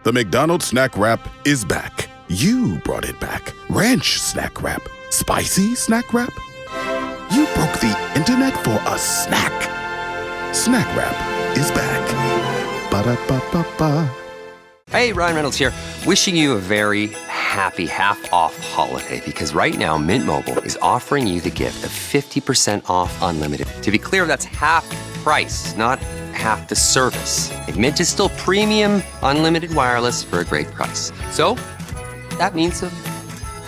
The McDonald's snack wrap is back. You brought it back. Ranch snack wrap. Spicy snack wrap. You broke the internet for a snack. Snack wrap is back. Ba-da-ba-ba-ba. Hey, Ryan Reynolds here. Wishing you a very happy half-off holiday because right now Mint Mobile is offering you the gift of 50% off unlimited. To be clear, that's half price, not half the service. And Mint is still premium unlimited wireless for a great price. So that means a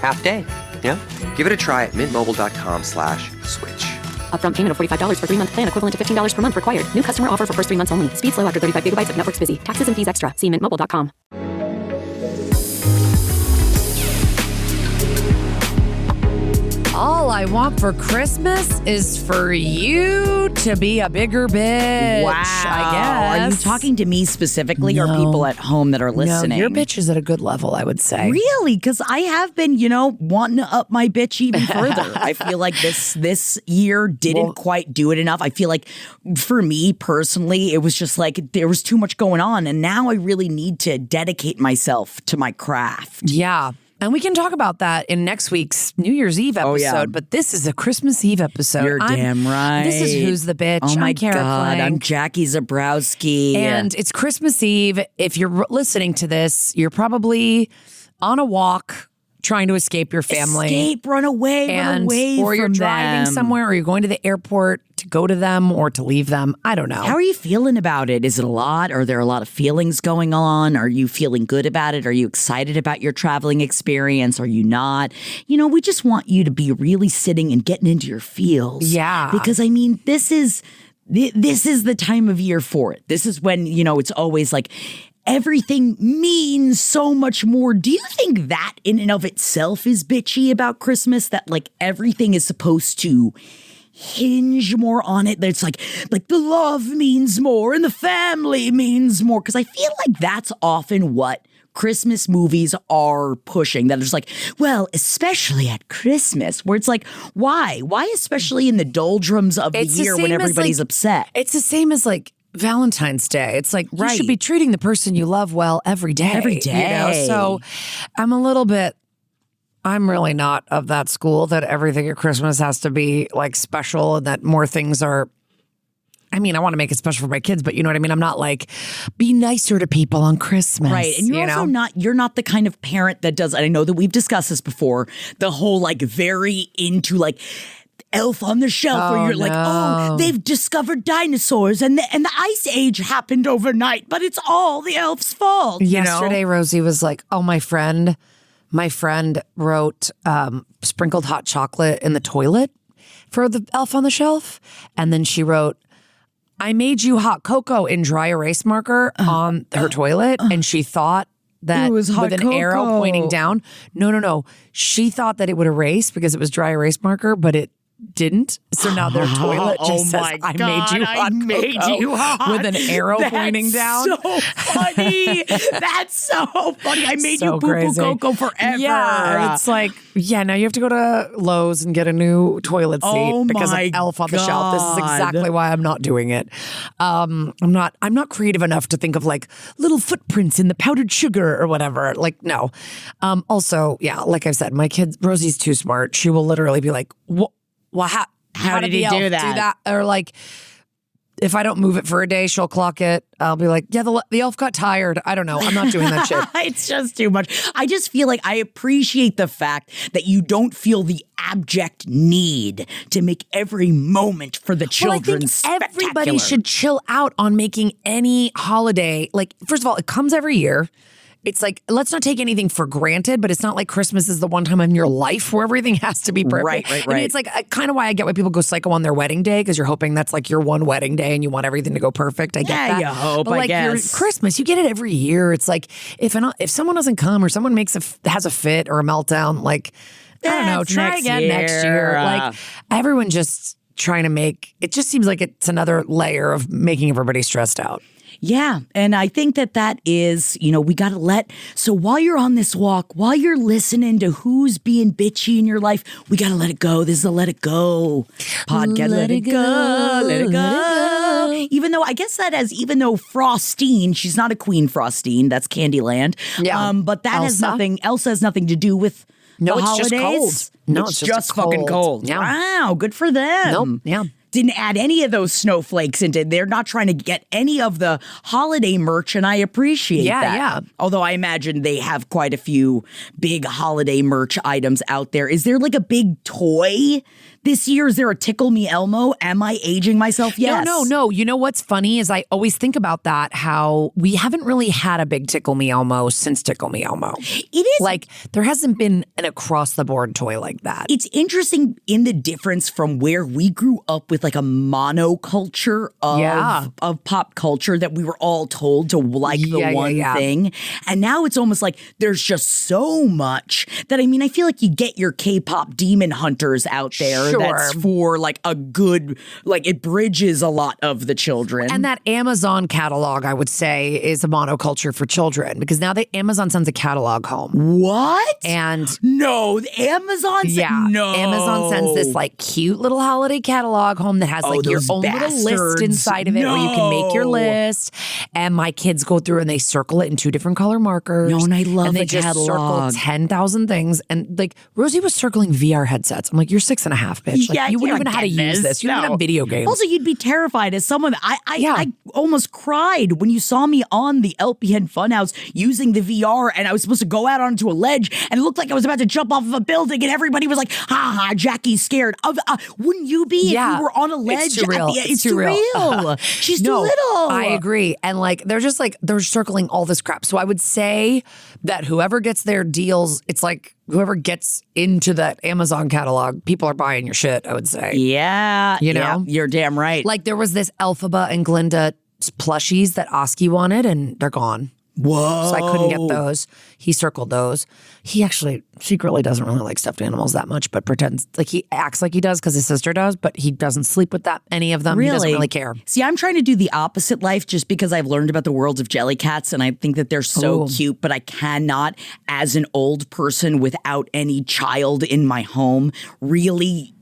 half day. Yeah? Give it a try at mintmobile.com/switch. Upfront payment of $45 for 3-month plan equivalent to $15 per month required. New customer offer for first 3 months only. Speed slow after 35 gigabytes if network's busy. Taxes and fees extra. See mintmobile.com. All I want for Christmas is for you to be a bigger bitch. Wow. I guess. Are you talking to me specifically or people at home that are listening? No, your bitch is at a good level, I would say. Really? Because I have been, wanting to up my bitch even further. I feel like this year didn't quite do it enough. I feel like for me personally, it was just like there was too much going on. And now I really need to dedicate myself to my craft. Yeah. And we can talk about that in next week's New Year's Eve episode. yeah. But this is a Christmas Eve episode. You're damn right. This is Who's the Bitch. Oh my I'm Kara God. Plank. I'm Jackie Zabrowski. And it's Christmas Eve. If you're listening to this, you're probably on a walk trying to escape your family. Escape, run away or you're from driving them. somewhere, or you're going to the airport to go to them or to leave them. I don't know. How are you feeling about it? Is it a lot? Are there a lot of feelings going on? Are you feeling good about it? Are you excited about your traveling experience? Are you not? We just want you to be really sitting and getting into your feels. Yeah. Because, this is the time of year for it. This is when, it's always like everything means so much more. Do you think that in and of itself is bitchy about Christmas? That like everything is supposed to hinge more on it? That's like the love means more and the family means more. Because I feel like that's often what Christmas movies are pushing. That it's like, well, especially at Christmas, where it's like, why? Why especially in the doldrums of the year when everybody's upset? It's the same as like Valentine's Day. It's like you should be treating the person you love well every day. Every day. So I'm really not of that school that everything at Christmas has to be like special and that more things are. I want to make it special for my kids, but you know what I mean? I'm not like, be nicer to people on Christmas. Right. And you're also you're not the kind of parent that does, and I know that we've discussed this before, the whole like very into like Elf on the Shelf, where you're like, oh, they've discovered dinosaurs and the Ice Age happened overnight, but it's all the elf's fault. Yesterday, Rosie was like, oh, my friend wrote sprinkled hot chocolate in the toilet for the Elf on the Shelf. And then she wrote, I made you hot cocoa in dry erase marker on her toilet. And she thought that it was hot with an cocoa. arrow pointing down. No. She thought that it would erase because it was dry erase marker, but it didn't. So now their toilet just says, I made you hot cocoa with an arrow pointing down. So funny. That's so funny. I made So you poo-poo crazy. cocoa forever. Yeah, it's like, now you have to go to Lowe's and get a new toilet seat because of Elf on the Shelf. This is exactly why I'm not doing it. I'm not creative enough to think of like little footprints in the powdered sugar or whatever. Like, no. Also, like I've said, my kids, Rosie's too smart. She will literally be like, well, how did he do that? Or like, if I don't move it for a day, she'll clock it. I'll be like, the elf got tired. I don't know. I'm not doing that shit. It's just too much. I just feel like I appreciate the fact that you don't feel the abject need to make every moment for the children spectacular. Everybody should chill out on making any holiday. Like, first of all, it comes every year. It's like, let's not take anything for granted, but it's not like Christmas is the one time in your life where everything has to be perfect. Right. I mean, it's like kind of why I get why people go psycho on their wedding day, because you're hoping that's like your one wedding day and you want everything to go perfect. I get that. Yeah, you hope, but like I guess. your Christmas, you get it every year. It's like, if someone doesn't come or someone has a fit or a meltdown, like, I don't know, try again next year. Like, everyone just trying to it just seems like it's another layer of making everybody stressed out. Yeah. And I think that is, we got to so while you're on this walk, while you're listening to who's being bitchy in your life, we got to let it go. This is a Let It Go podcast. Let it go. Let it go. Even though Frostine, she's not a Queen Frostine, that's Candyland. Yeah. But that Elsa has nothing to do with the it's holidays. just cold. No, it's just fucking cold. Yeah. Wow, good for them. Nope. Yeah. Didn't add any of those snowflakes into. They're not trying to get any of the holiday merch, and I appreciate that. Yeah. Although I imagine they have quite a few big holiday merch items out there. Is there like a big toy this year? Is there a Tickle Me Elmo? Am I aging myself? Yes. No. You know what's funny is I always think about that, how we haven't really had a big Tickle Me Elmo since Tickle Me Elmo. It is. Like, there hasn't been an across-the-board toy like that. It's interesting in the difference from where we grew up with like a monoculture of pop culture that we were all told to like the one thing. And now it's almost like there's just so much that, I mean, I feel like you get your K-pop demon hunters out there. Sure. That's for like a good, like it bridges a lot of the children. And that Amazon catalog, I would say, is a monoculture for children, because now Amazon sends a catalog home. What? And no, Amazon sends this like cute little holiday catalog home that has like your own little list inside of it where you can make your list. And my kids go through and they circle it in 2 different color markers. No, and I love and they a just catalog. circle 10,000 things. And like Rosie was circling VR headsets. I'm like, you're 6.5, bitch. Like, you wouldn't even know how to use this. You don't even have video games. Also, you'd be terrified as someone. I almost cried when you saw me on the LPN Funhouse using the VR, and I was supposed to go out onto a ledge, and it looked like I was about to jump off of a building, and everybody was like, "Ha ha, Jackie's scared." Wouldn't you be if you were on a ledge? It's too real. It's too real. She's too little. I agree. And like they're circling all this crap. So I would say that whoever gets their deals, it's like whoever gets into that Amazon catalog, people are buying your shit, I would say. Yeah. You know? You're damn right. Like there was this Elphaba and Glinda plushies that Oski wanted, and they're gone. Whoa. So I couldn't get those. He circled those. He actually secretly doesn't really like stuffed animals that much, but pretends like he acts like he does because his sister does, but he doesn't sleep with any of them. Really? He doesn't really care. See, I'm trying to do the opposite life just because I've learned about the worlds of Jellycats, and I think that they're so cute, but I cannot, as an old person without any child in my home, really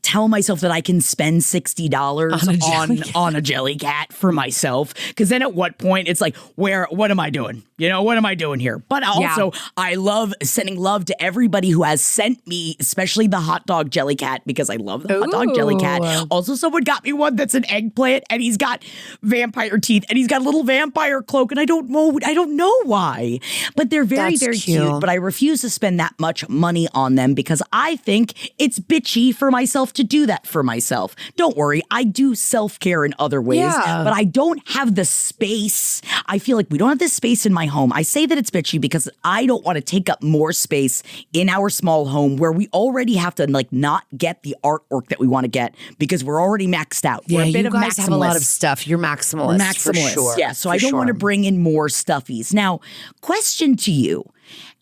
tell myself that I can spend $60 on a Jellycat for myself. Because then at what point it's like, what am I doing? What am I doing here? But also, I love sending love to everybody who has sent me, especially the hot dog Jellycat, because I love the hot dog Jellycat. Also, someone got me one that's an eggplant, and he's got vampire teeth, and he's got a little vampire cloak, and I don't know why. But they're very, very cute. But I refuse to spend that much money on them because I think it's bitchy for myself to do that for myself. Don't worry, I do self-care in other ways, but I don't have the space. I feel like we don't have this space in my home. I say that it's bitchy because I don't want to take up more space in our small home where we already have to not get the artwork that we want to get because we're already maxed out. Yeah, we're a bit you guys of have a lot of stuff. You're maximalist. For sure. Yeah, so I don't want to bring in more stuffies. Now, question to you.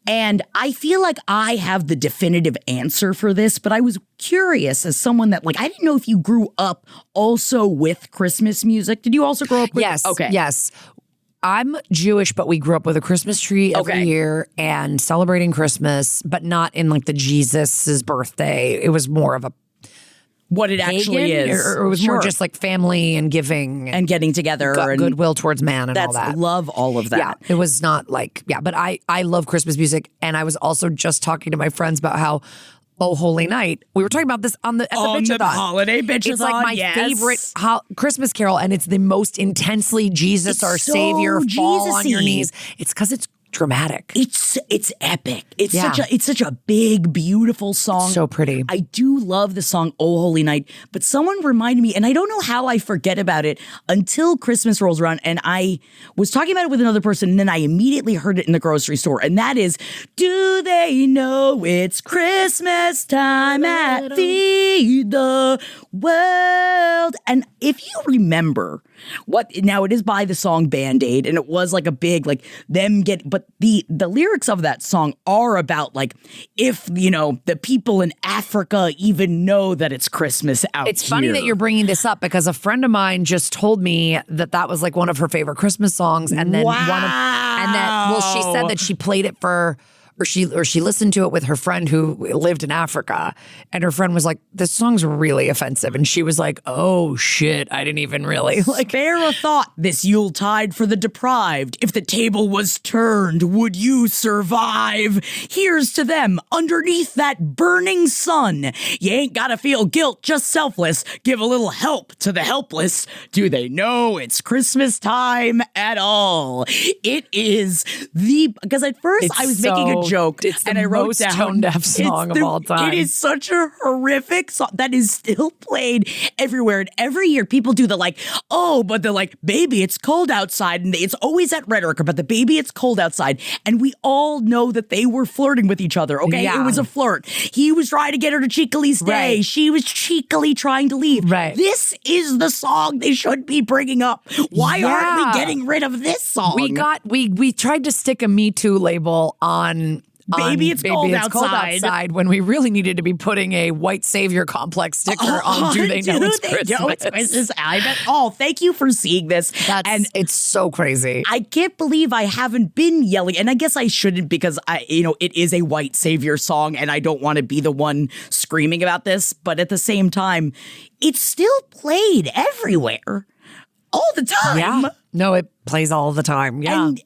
And I feel like I have the definitive answer for this, but I was curious as someone that, I didn't know if you grew up also with Christmas music. Did you also grow up with? Yes. Okay. Yes. I'm Jewish, but we grew up with a Christmas tree every year and celebrating Christmas, but not in the Jesus's birthday. It was more of a what it actually is. Or it was more just family and giving. And getting together. And goodwill towards man and all that. Love all of that. Yeah, it was not but I love Christmas music. And I was also just talking to my friends about how Oh Holy Night. We were talking about this at the Bitchathon. The holiday Bitchathon, it's my favorite Christmas carol, and it's the most intensely Jesus, our Savior, fall on your knees. It's because it's dramatic. It's epic. It's such a big, beautiful song. So pretty. I do love the song Oh Holy Night, but someone reminded me, and I don't know how I forget about it until Christmas rolls around, and I was talking about it with another person, and then I immediately heard it in the grocery store, and that is, do they know it's Christmas time at Feed the World? And if you remember, now it is by the song Band-Aid, and it was a big, but the lyrics of that song are about if the people in Africa even know that it's Christmas out here. It's funny that you're bringing this up because a friend of mine just told me that was one of her favorite Christmas songs, and then she said that she played it for or she listened to it with her friend who lived in Africa, and her friend was like, "This song's really offensive," and she was like, "Oh shit, I didn't even really like." Spare a thought, this Yuletide for the deprived. If the table was turned, would you survive? Here's to them underneath that burning sun. You ain't gotta feel guilt, just selfless. Give a little help to the helpless. Do they know it's Christmas time at all? It is because at first I was making a joke, and I wrote down tone-deaf song of all time. It is such a horrific song that is still played everywhere. And every year people do the like, oh, but the like, baby, it's cold outside. And it's always at Red Orchard, but the baby, it's cold outside. And we all know that they were flirting with each other, okay? Yeah. It was a flirt. He was trying to get her to cheekily stay. Right. She was cheekily trying to leave. Right. This is the song they should be bringing up. Why aren't we getting rid of this song? We tried to stick a Me Too label on Baby, it's cold outside when we really needed to be putting a white savior complex sticker on Do They Know It's Christmas? I bet. Oh, thank you for seeing this. It's so crazy. I can't believe I haven't been yelling, and I guess I shouldn't because it is a white savior song and I don't want to be the one screaming about this, but at the same time, it's still played everywhere. All the time. Yeah. No, it plays all the time. Yeah. And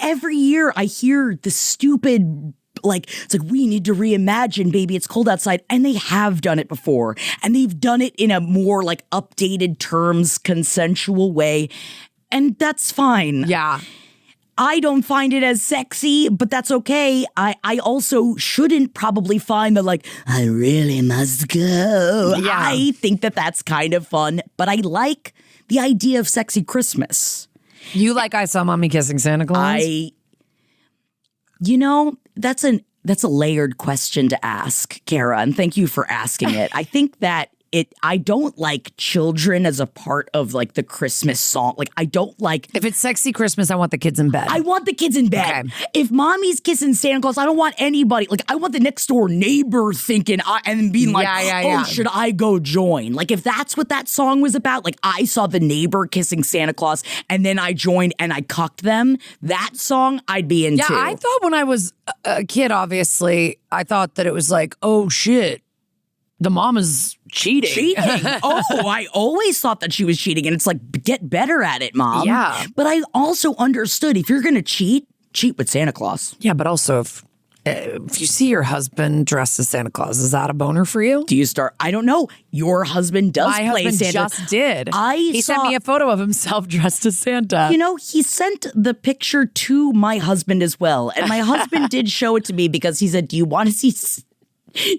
every year I hear the stupid, like, it's like, we need to reimagine Baby It's Cold Outside. And they have done it before. And they've done it in a more like updated terms, consensual way. And that's fine. Yeah. I don't find it as sexy, but that's okay. I also shouldn't probably find the like, I really must go. Yeah. I think that that's kind of fun, but I like the idea of sexy Christmas. You like I Saw Mommy Kissing Santa Claus? That's a layered question to ask, Kara, and thank you for asking it. I think that I don't like children as a part of like the Christmas song. Like I don't like. If it's sexy Christmas, I want the kids in bed. I want the kids in bed. Okay. If mommy's kissing Santa Claus, I don't want anybody. Like I want the next door neighbor thinking and being like, yeah. should I go join? Like if that's what that song was about, like I saw the neighbor kissing Santa Claus and then I joined and I cucked them. That song I'd be into. Yeah, I thought when I was a kid, obviously, I thought that it was like, oh shit, the mom is cheating. Oh, I always thought that she was cheating. And it's like, get better at it, Mom. Yeah. But I also understood if you're going to cheat with Santa Claus. Yeah, but also if you see your husband dressed as Santa Claus, is that a boner for you? Do you start? I don't know. Your husband does My play husband Santa. just did. He saw, sent me a photo of himself dressed as Santa. He sent the picture to my husband as well. And my husband did show it to me because he said, do you want to see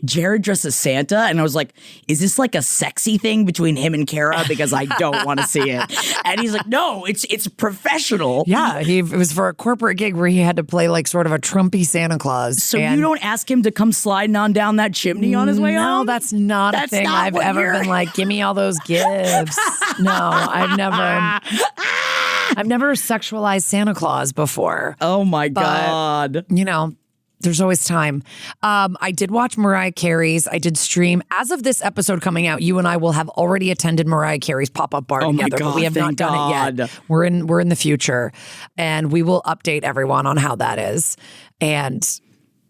Jared dressed as Santa? And I was like, is this like a sexy thing between him and Kara? Because I don't want to see it. And he's like, no, it's professional. Yeah, it was for a corporate gig where he had to play like sort of a Trumpy Santa Claus. So you don't ask him to come sliding on down that chimney on his way home? No, that's not a thing I've ever been like, give me all those gifts. No, I've never sexualized Santa Claus before. Oh my God. There's always time. I did watch Mariah Carey's. I did stream. As of this episode coming out, you and I will have already attended Mariah Carey's pop-up bar together, but we have not done it yet. We're in the future, and we will update everyone on how that is. And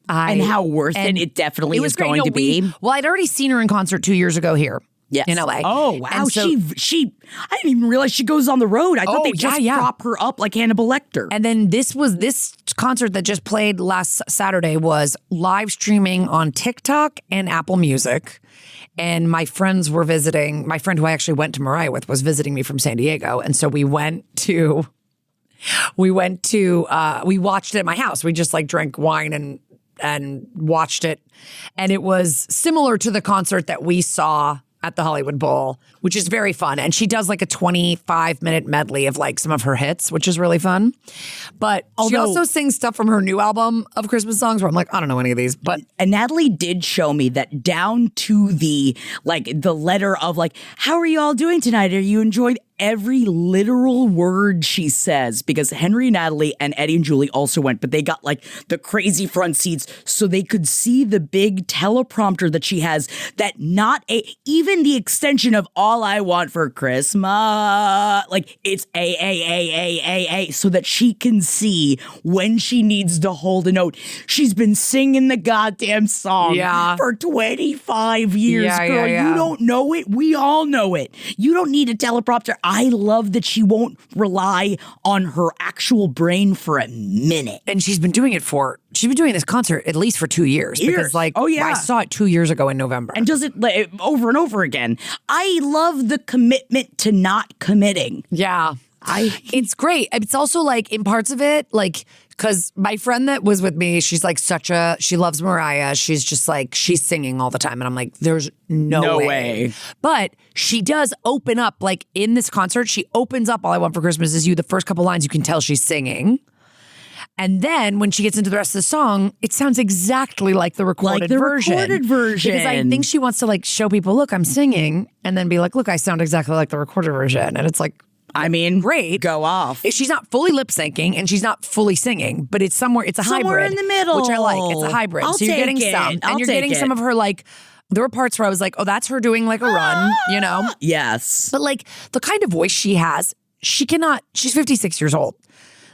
how worth it definitely is going to be. Well, I'd already seen her in concert 2 years ago here. Yes. In LA. Oh, wow. And so, she I didn't even realize she goes on the road. I thought they just prop her up like Hannibal Lecter. And then this concert that just played last Saturday was live streaming on TikTok and Apple Music. And my friends were visiting. My friend who I actually went to Mariah with was visiting me from San Diego. And so we watched it at my house. We just like drank wine and watched it. And it was similar to the concert that we saw at the Hollywood Bowl, which is very fun. And she does like a 25-minute medley of like some of her hits, which is really fun. But she also sings stuff from her new album of Christmas songs where I'm like, I don't know any of these. But and Natalie did show me that down to the letter of like, how are you all doing tonight? Are you enjoying every literal word she says? Because Henry, Natalie, and Eddie and Julie also went, but they got like the crazy front seats so they could see the big teleprompter that she has, that even the extension of all I want for Christmas. Like, it's A, so that she can see when she needs to hold a note. She's been singing the goddamn song for 25 years, girl. You don't know it. We all know it. You don't need a teleprompter. I love that she won't rely on her actual brain for a minute. And she's been doing this concert at least for 2 years. Because I saw it 2 years ago in November. And does it over and over again. I love the commitment to not committing. Yeah. It's great. It's also like in parts of it, like, because my friend that was with me, she's like she loves Mariah. She's just like, she's singing all the time. And I'm like, there's no way. But she does open up, like in this concert, she opens up All I Want for Christmas Is You. The first couple lines, you can tell she's singing. And then when she gets into the rest of the song, it sounds exactly like the recorded version. Because I think she wants to like show people, look, I'm singing. And then be like, look, I sound exactly like the recorded version. And it's like, I mean, great. Go off. She's not fully lip syncing and she's not fully singing, but it's somewhere a hybrid. In the middle. Which I like. It's a hybrid. So you're getting some. And you're getting some of her like, there were parts where I was like, oh, that's her doing like a run, you know? Yes. But like the kind of voice she has, she's 56 years old.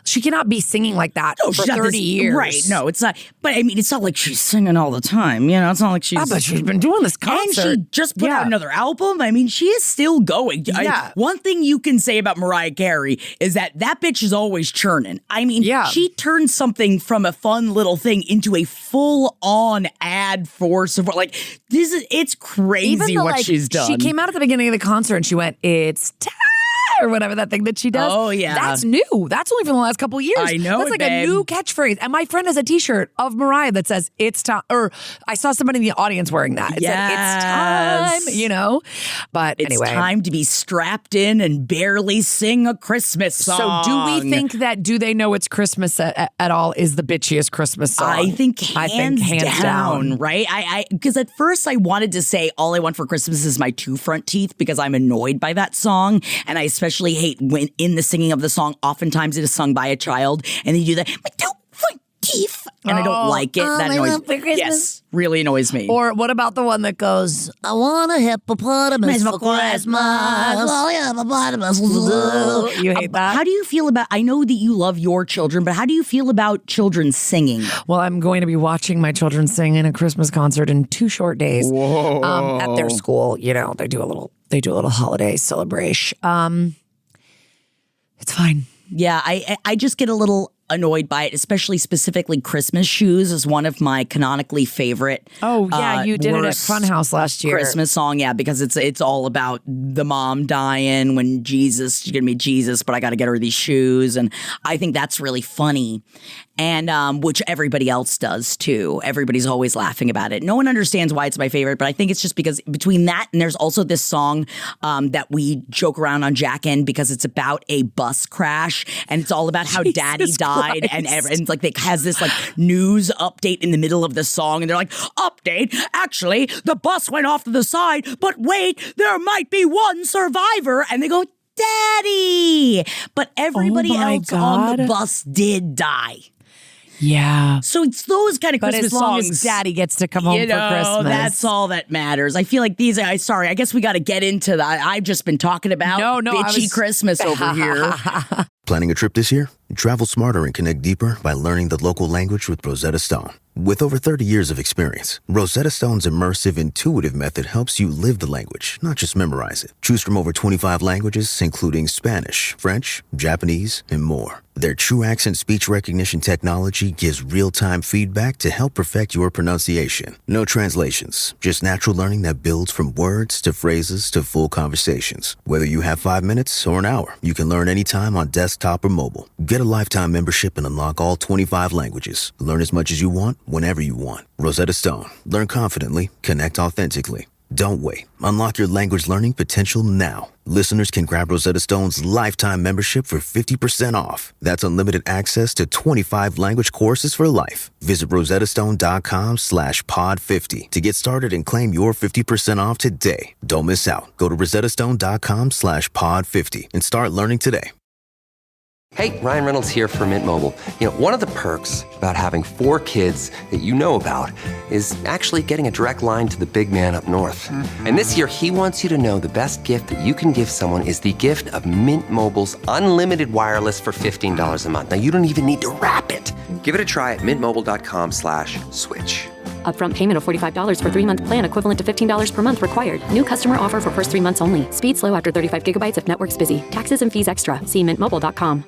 She cannot be singing like that for 30 years. Right. No, it's not. But I mean, it's not like she's singing all the time. You know, it's not like she's. But she's been doing this concert. And she just put out another album. I mean, she is still going. One thing you can say about Mariah Carey is that bitch is always churning. I mean, she turned something from a fun little thing into a full-on ad for support. Like, it's crazy what she's done. She came out at the beginning of the concert and she went, it's time. Or whatever that thing that she does. Oh, yeah. That's new. That's only from the last couple of years. I know. That's like a new catchphrase. And my friend has a t-shirt of Mariah that says, it's time. Or I saw somebody in the audience wearing that. It said, it's time, you know? But anyway. It's time to be strapped in and barely sing a Christmas song. So do we think that Do They Know It's Christmas at all is the bitchiest Christmas song? I think hands down. Right? Because at first I wanted to say All I Want for Christmas Is My Two Front Teeth because I'm annoyed by that song. And I especially hate when in the singing of the song, oftentimes it is sung by a child, and they do that, my two front teeth, and I don't like it. That annoys me. Yes, really annoys me. Or what about the one that goes, I want a hippopotamus for Christmas. You hate that? How do you feel about, I know that you love your children, but how do you feel about children singing? Well, I'm going to be watching my children sing in a Christmas concert in 2 short days. Whoa. At their school. You know, they do a little holiday celebration. It's fine. Yeah, I just get a little annoyed by it, especially specifically Christmas shoes is one of my canonically favorite. Oh yeah, you did it at Funhouse last year. Christmas song, yeah, because it's all about the mom dying when she's gonna be Jesus, but I got to get her these shoes, and I think that's really funny, and which everybody else does too. Everybody's always laughing about it. No one understands why it's my favorite, but I think it's just because between that and there's also this song that we joke around on Jack In because it's about a bus crash and it's all about how Daddy died. And like it has this like news update in the middle of the song, and they're like, update, actually the bus went off to the side, but wait, there might be one survivor, and they go, Daddy, but everybody else on the bus did die. Yeah. So it's those kind of Christmas songs. But as long as Daddy gets to come home for Christmas. That's all that matters. I feel like these are, sorry, I guess we got to get into that. I've just been talking about bitchy Christmas over here. Planning a trip this year? Travel smarter and connect deeper by learning the local language with Rosetta Stone. With over 30 years of experience, Rosetta Stone's immersive, intuitive method helps you live the language, not just memorize it. Choose from over 25 languages, including Spanish, French, Japanese, and more. Their true accent speech recognition technology gives real-time feedback to help perfect your pronunciation. No translations, just natural learning that builds from words to phrases to full conversations. Whether you have 5 minutes or an hour, you can learn anytime on desktop or mobile. Get a lifetime membership and unlock all 25 languages. Learn as much as you want, whenever you want. Rosetta Stone. Learn confidently. Connect authentically. Don't wait. Unlock your language learning potential now. Listeners can grab Rosetta Stone's lifetime membership for 50% off. That's unlimited access to 25 language courses for life. Visit rosettastone.com/pod50 to get started and claim your 50% off today. Don't miss out. Go to rosettastone.com/pod50 and start learning today. Hey, Ryan Reynolds here for Mint Mobile. You know, one of the perks about having 4 kids that you know about is actually getting a direct line to the big man up north. And this year, he wants you to know the best gift that you can give someone is the gift of Mint Mobile's unlimited wireless for $15 a month. Now, you don't even need to wrap it. Give it a try at mintmobile.com/switch. Upfront payment of $45 for 3-month plan equivalent to $15 per month required. New customer offer for first 3 months only. Speed slow after 35 gigabytes if network's busy. Taxes and fees extra. See mintmobile.com.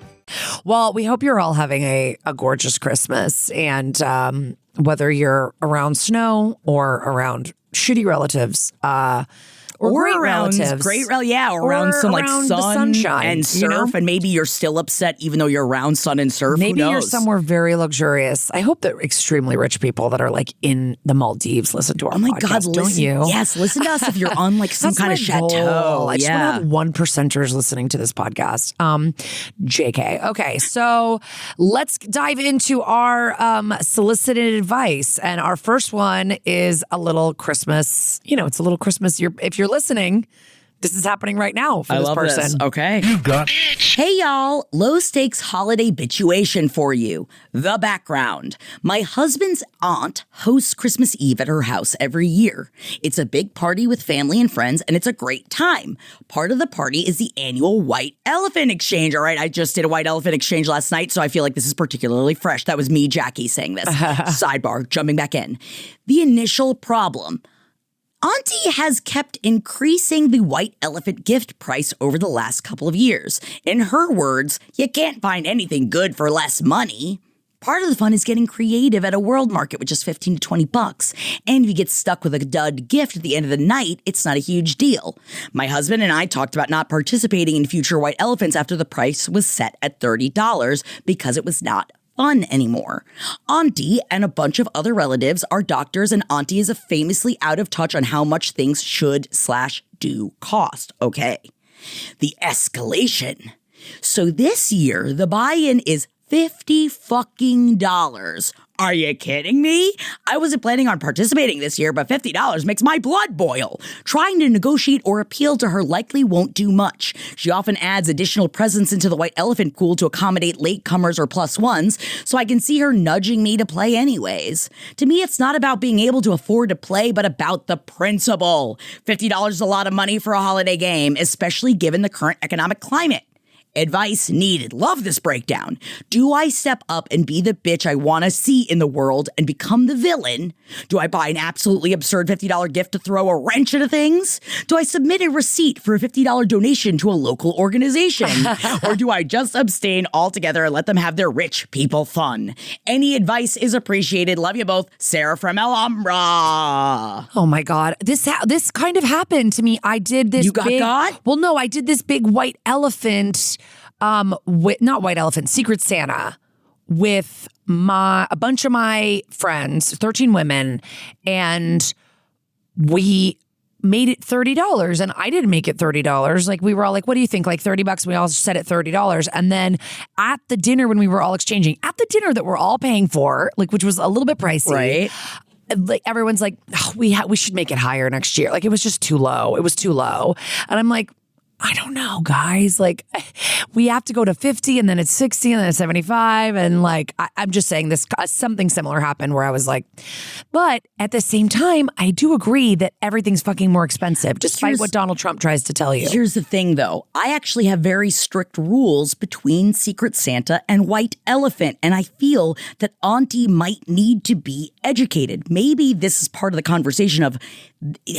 Well, we hope you're all having a gorgeous Christmas. And whether you're around snow or around shitty relatives, or great around relatives. Around some like around sun the sunshine, and surf, and maybe you're still upset even though you're around sun and surf. Maybe Who knows? you're somewhere very luxurious. I hope that extremely rich people that are like in the Maldives listen to our podcast. Don't listen, you? Yes, listen to us if you're on like some That's kind of my chateau. goal. I just want to have 1%ers listening to this podcast. JK. Okay, so let's dive into our solicited advice. And our first one is a little Christmas. You know, it's a little Christmas. If you're listening, this is happening right now for this person. This. Okay. Hey, y'all. Low stakes holiday bitchuation for you. The background. My husband's aunt hosts Christmas Eve at her house every year. It's a big party with family and friends, and it's a great time. Part of the party is the annual white elephant exchange. All right, I just did a white elephant exchange last night, so I feel like this is particularly fresh. That was me, Jackie, saying this. Sidebar, jumping back in. The initial problem. Auntie has kept increasing the white elephant gift price over the last couple of years. In her words, you can't find anything good for less money. Part of the fun is getting creative at a world market with just $15 to $20. And if you get stuck with a dud gift at the end of the night, it's not a huge deal. My husband and I talked about not participating in future white elephants after the price was set at $30 because it was not fun anymore. Auntie and a bunch of other relatives are doctors, and Auntie is famously out of touch on how much things should/do cost. Okay. The escalation. So this year, the buy-in is $50 fucking dollars. Are you kidding me? I wasn't planning on participating this year, but $50 makes my blood boil. Trying to negotiate or appeal to her likely won't do much. She often adds additional presents into the white elephant pool to accommodate latecomers or plus ones, so I can see her nudging me to play anyways. To me, it's not about being able to afford to play, but about the principle. $50 is a lot of money for a holiday game, especially given the current economic climate. Advice needed. Love this breakdown. Do I step up and be the bitch I want to see in the world and become the villain? Do I buy an absolutely absurd $50 gift to throw a wrench into things? Do I submit a receipt for a $50 donation to a local organization? Or do I just abstain altogether and let them have their rich people fun? Any advice is appreciated. Love you both. Sarah from Alhambra. Oh my God. This kind of happened to me. I did this You got? Well, no, I did this big white elephant, not white elephant, Secret Santa with a bunch of my friends, 13 women, and we made it $30, and I didn't make it $30. Like, we were all like, what do you think? Like $30? We all set it $30. And then at the dinner, when we were all exchanging, at the dinner that we're all paying for, like, which was a little bit pricey. Right. Like, everyone's like, oh, we should make it higher next year. Like, it was just too low. It was too low. And I'm like, I don't know, guys. Like, we have to go to 50, and then it's 60, and then it's 75. And like, I'm just saying this, something similar happened where I was like, but at the same time, I do agree that everything's fucking more expensive, despite what Donald Trump tries to tell you. Here's the thing, though. I actually have very strict rules between Secret Santa and White Elephant, and I feel that Auntie might need to be educated. Maybe this is part of the conversation of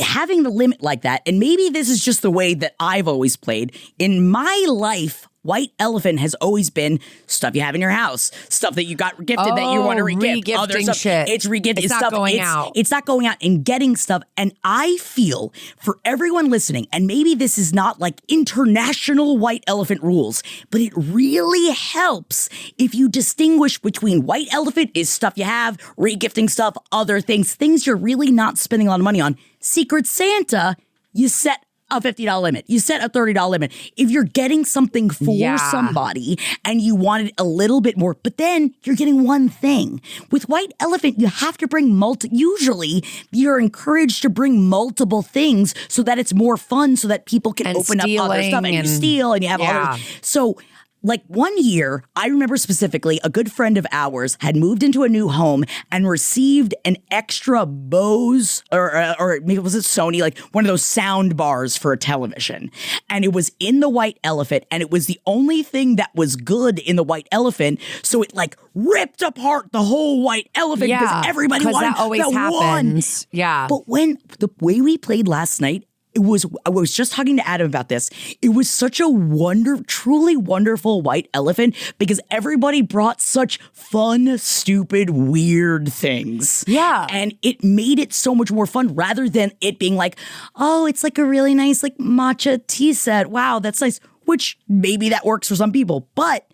having the limit like that, and maybe this is just the way that I've always played. In my life, White Elephant has always been stuff you have in your house, stuff that you got gifted that you want to re-gift. Other stuff. Shit. It's re-gifting. It's not going out. It's not going out and getting stuff. And I feel for everyone listening, and maybe this is not like international White Elephant rules, but it really helps if you distinguish between White Elephant is stuff you have, re-gifting stuff, other things you're really not spending a lot of money on. Secret Santa, you set a $50 limit. You set a $30 limit. If you're getting something for somebody and you want it a little bit more, but then you're getting one thing. With White Elephant, you have to bring usually you're encouraged to bring multiple things so that it's more fun, so that people can open up other stuff, and you steal and you have all. So like one year, I remember specifically a good friend of ours had moved into a new home and received an extra Bose or maybe was it Sony, like one of those sound bars for a television. And it was in the white elephant, and it was the only thing that was good in the white elephant. So it like ripped apart the whole white elephant because everybody wanted that always happens. one. Yeah. But when the way we played last night, I was just talking to Adam about this. It was such a truly wonderful white elephant because everybody brought such fun, stupid, weird things. Yeah. And it made it so much more fun rather than it being like, oh, it's like a really nice like matcha tea set. Wow, that's nice. Which maybe that works for some people. But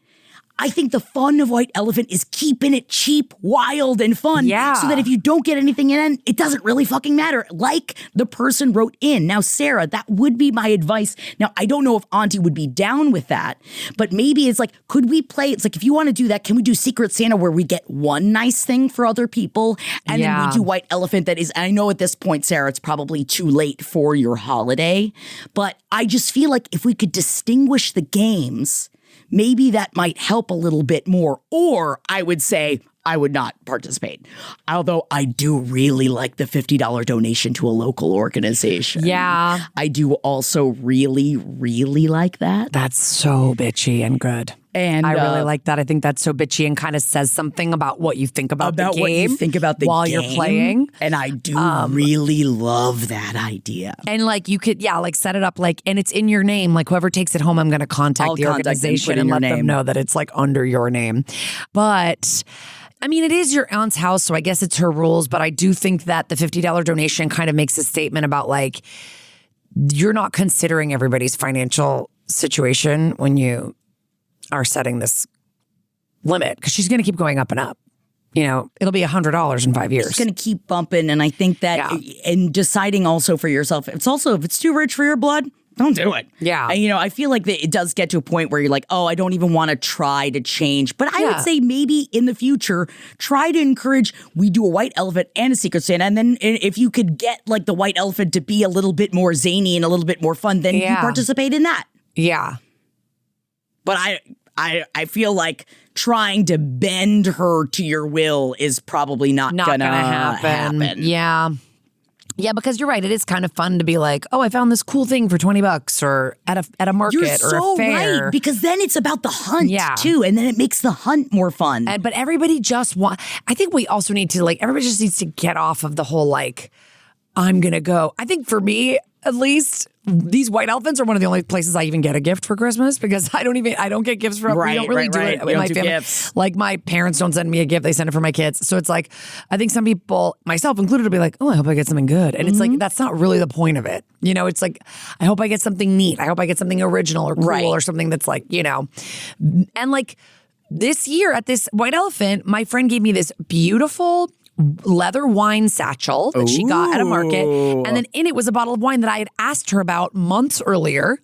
I think the fun of White Elephant is keeping it cheap, wild, and fun. Yeah. So that if you don't get anything in, it doesn't really fucking matter. Like the person wrote in. Now, Sarah, that would be my advice. Now, I don't know if Auntie would be down with that, but maybe it's like, could we play? It's like, if you want to do that, can we do Secret Santa where we get one nice thing for other people? And then we do White Elephant that is, I know at this point, Sarah, it's probably too late for your holiday, but I just feel like if we could distinguish the games, maybe that might help a little bit more. Or I would say I would not participate. Although I do really like the $50 donation to a local organization. Yeah. I do also really, really like that. That's so bitchy and good. And I really like that. I think that's so bitchy and kind of says something about what you think about the game. What you think about the while game. You're playing. And I do really love that idea. And like you could, like set it up like, and it's in your name. Like whoever takes it home, I'm going to contact the organization and let them know that it's like under your name. But I mean, it is your aunt's house, so I guess it's her rules. But I do think that the $50 donation kind of makes a statement about like, you're not considering everybody's financial situation when you are setting this limit, because she's going to keep going up and up. You know, it'll be $100 in 5 years. It's going to keep bumping. And I think that in deciding also for yourself, it's also, if it's too rich for your blood, don't do it. Yeah. And, I feel like that it does get to a point where you're like, oh, I don't even want to try to change. But I would say maybe in the future, try to encourage, we do a White Elephant and a Secret Santa. And then if you could get like the White Elephant to be a little bit more zany and a little bit more fun, then you participate in that. Yeah. But I feel like trying to bend her to your will is probably not gonna happen. Yeah. Yeah, because you're right. It is kind of fun to be like, oh, I found this cool thing for $20 or at a market You're or a fair. Right, because then it's about the hunt too, and then it makes the hunt more fun. But everybody just I think we also need to everybody just needs to get off of the whole like, I'm going to go. I think for me, at least, these white elephants are one of the only places I even get a gift for Christmas, because I don't get gifts for, we don't really do it with my family. Gifts. Like my parents don't send me a gift, they send it for my kids. So it's like, I think some people, myself included, will be like, oh, I hope I get something good. And it's like, that's not really the point of it. It's like, I hope I get something neat. I hope I get something original or cool or something that's like, and like this year at this white elephant, my friend gave me this beautiful leather wine satchel that she got at a market. And then in it was a bottle of wine that I had asked her about months earlier.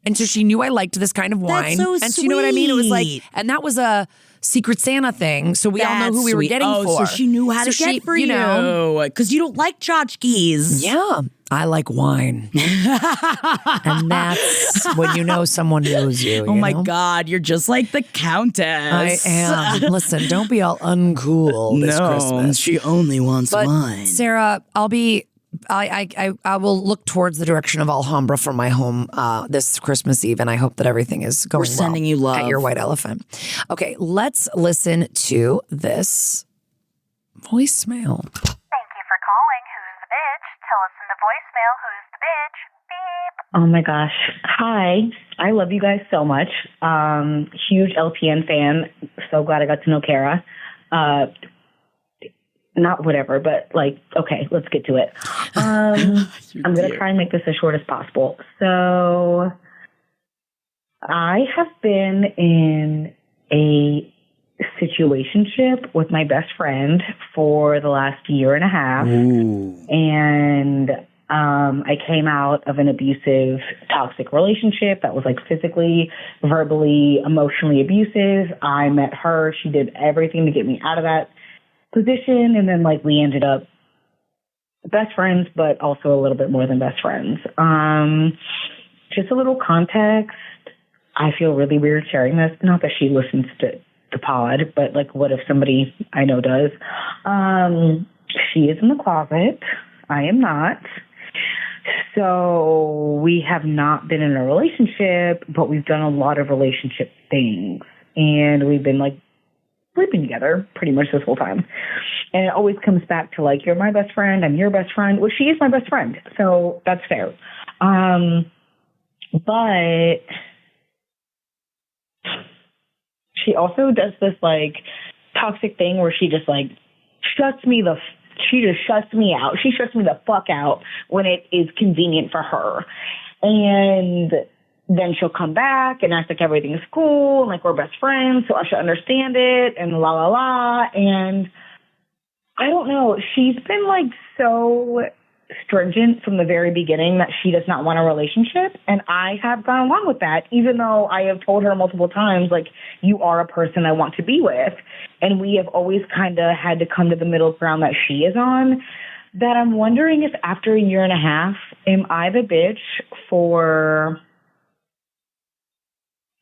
And so she knew I liked this kind of wine. That's so and so you know what I mean? It was like, and that was a Secret Santa thing. So we all know who we were getting for. So she knew how to get for you. Because you don't like tchotchkes. Yeah. I like wine. And that's when you know someone knows you. Oh my God, you're just like the Countess. I am. Listen, don't be all uncool this Christmas. She only wants wine. Sarah, I will look towards the direction of Alhambra from my home this Christmas Eve, and I hope that everything is going well. We're sending you love at your white elephant. Okay, let's listen to this voicemail. Thank you for calling Who's the Bitch? Tell us in the voicemail who's the bitch. Beep. Oh my gosh. Hi. I love you guys so much. Huge LPN fan. So glad I got to know Kara. Not whatever, but okay, let's get to it. I'm going to try and make this as short as possible. So I have been in a situationship with my best friend for the last year and a half. Ooh. And I came out of an abusive, toxic relationship that was physically, verbally, emotionally abusive. I met her. She did everything to get me out of that position, and then we ended up best friends, but also a little bit more than best friends. Just a little context. I feel really weird sharing this. Not that she listens to the pod, but like, what if somebody I know does? She is in the closet. I am not. So we have not been in a relationship, but we've done a lot of relationship things. And we've been like sleeping together pretty much this whole time. And it always comes back to like, you're my best friend, I'm your best friend. Well, she is my best friend. So that's fair. But she also does this like toxic thing where she just like shuts me out. She shuts me the fuck out when it is convenient for her. And then she'll come back and act like everything's cool and like we're best friends, so I should understand it and la la la. And I don't know, she's been like so stringent from the very beginning that she does not want a relationship, and I have gone along with that, even though I have told her multiple times, like, you are a person I want to be with. And we have always kind of had to come to the middle ground that she is on. That I'm wondering if after a year and a half, am I the bitch for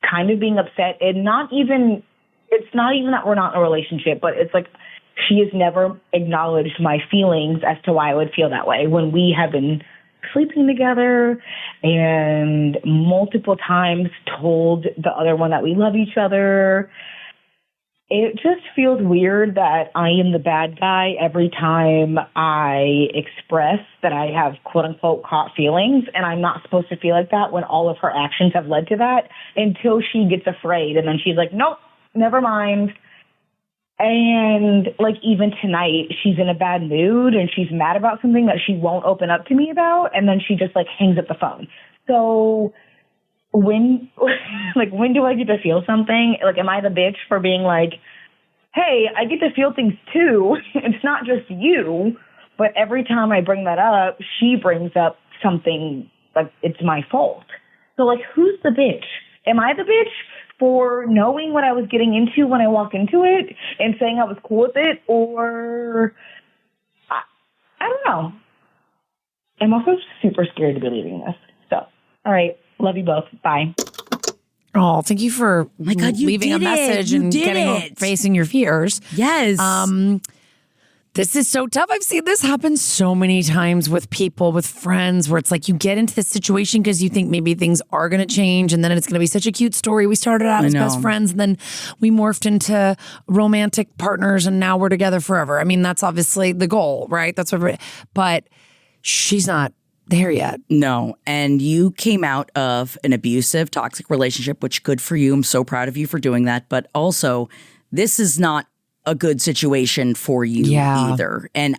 kind of being upset? And it's not even that we're not in a relationship, but it's like she has never acknowledged my feelings as to why I would feel that way when we have been sleeping together and multiple times told the other one that we love each other. It just feels weird that I am the bad guy every time I express that I have quote unquote caught feelings, and I'm not supposed to feel like that when all of her actions have led to that, until she gets afraid and then she's like, nope, never mind. And like even tonight, she's in a bad mood and she's mad about something that she won't open up to me about, and then she just like hangs up the phone. So when do I get to feel something? Like, am I the bitch for being like, hey, I get to feel things too. It's not just you. But every time I bring that up, she brings up something like it's my fault. So like, who's the bitch? Am I the bitch for knowing what I was getting into when I walked into it and saying I was cool with it? Or I don't know. I'm also super scared to be leaving this. So, all right. Love you both. Bye. Oh, thank you for my God, you leaving a message and facing your fears. Yes. This is so tough. I've seen this happen so many times with people, with friends, where it's like you get into this situation because you think maybe things are going to change, and then it's going to be such a cute story. We started out as best friends, and then we morphed into romantic partners, and now we're together forever. I mean, that's obviously the goal, right? That's what. But she's not there yet. No. And you came out of an abusive, toxic relationship, which good for you. I'm so proud of you for doing that. But also, this is not a good situation for you either. And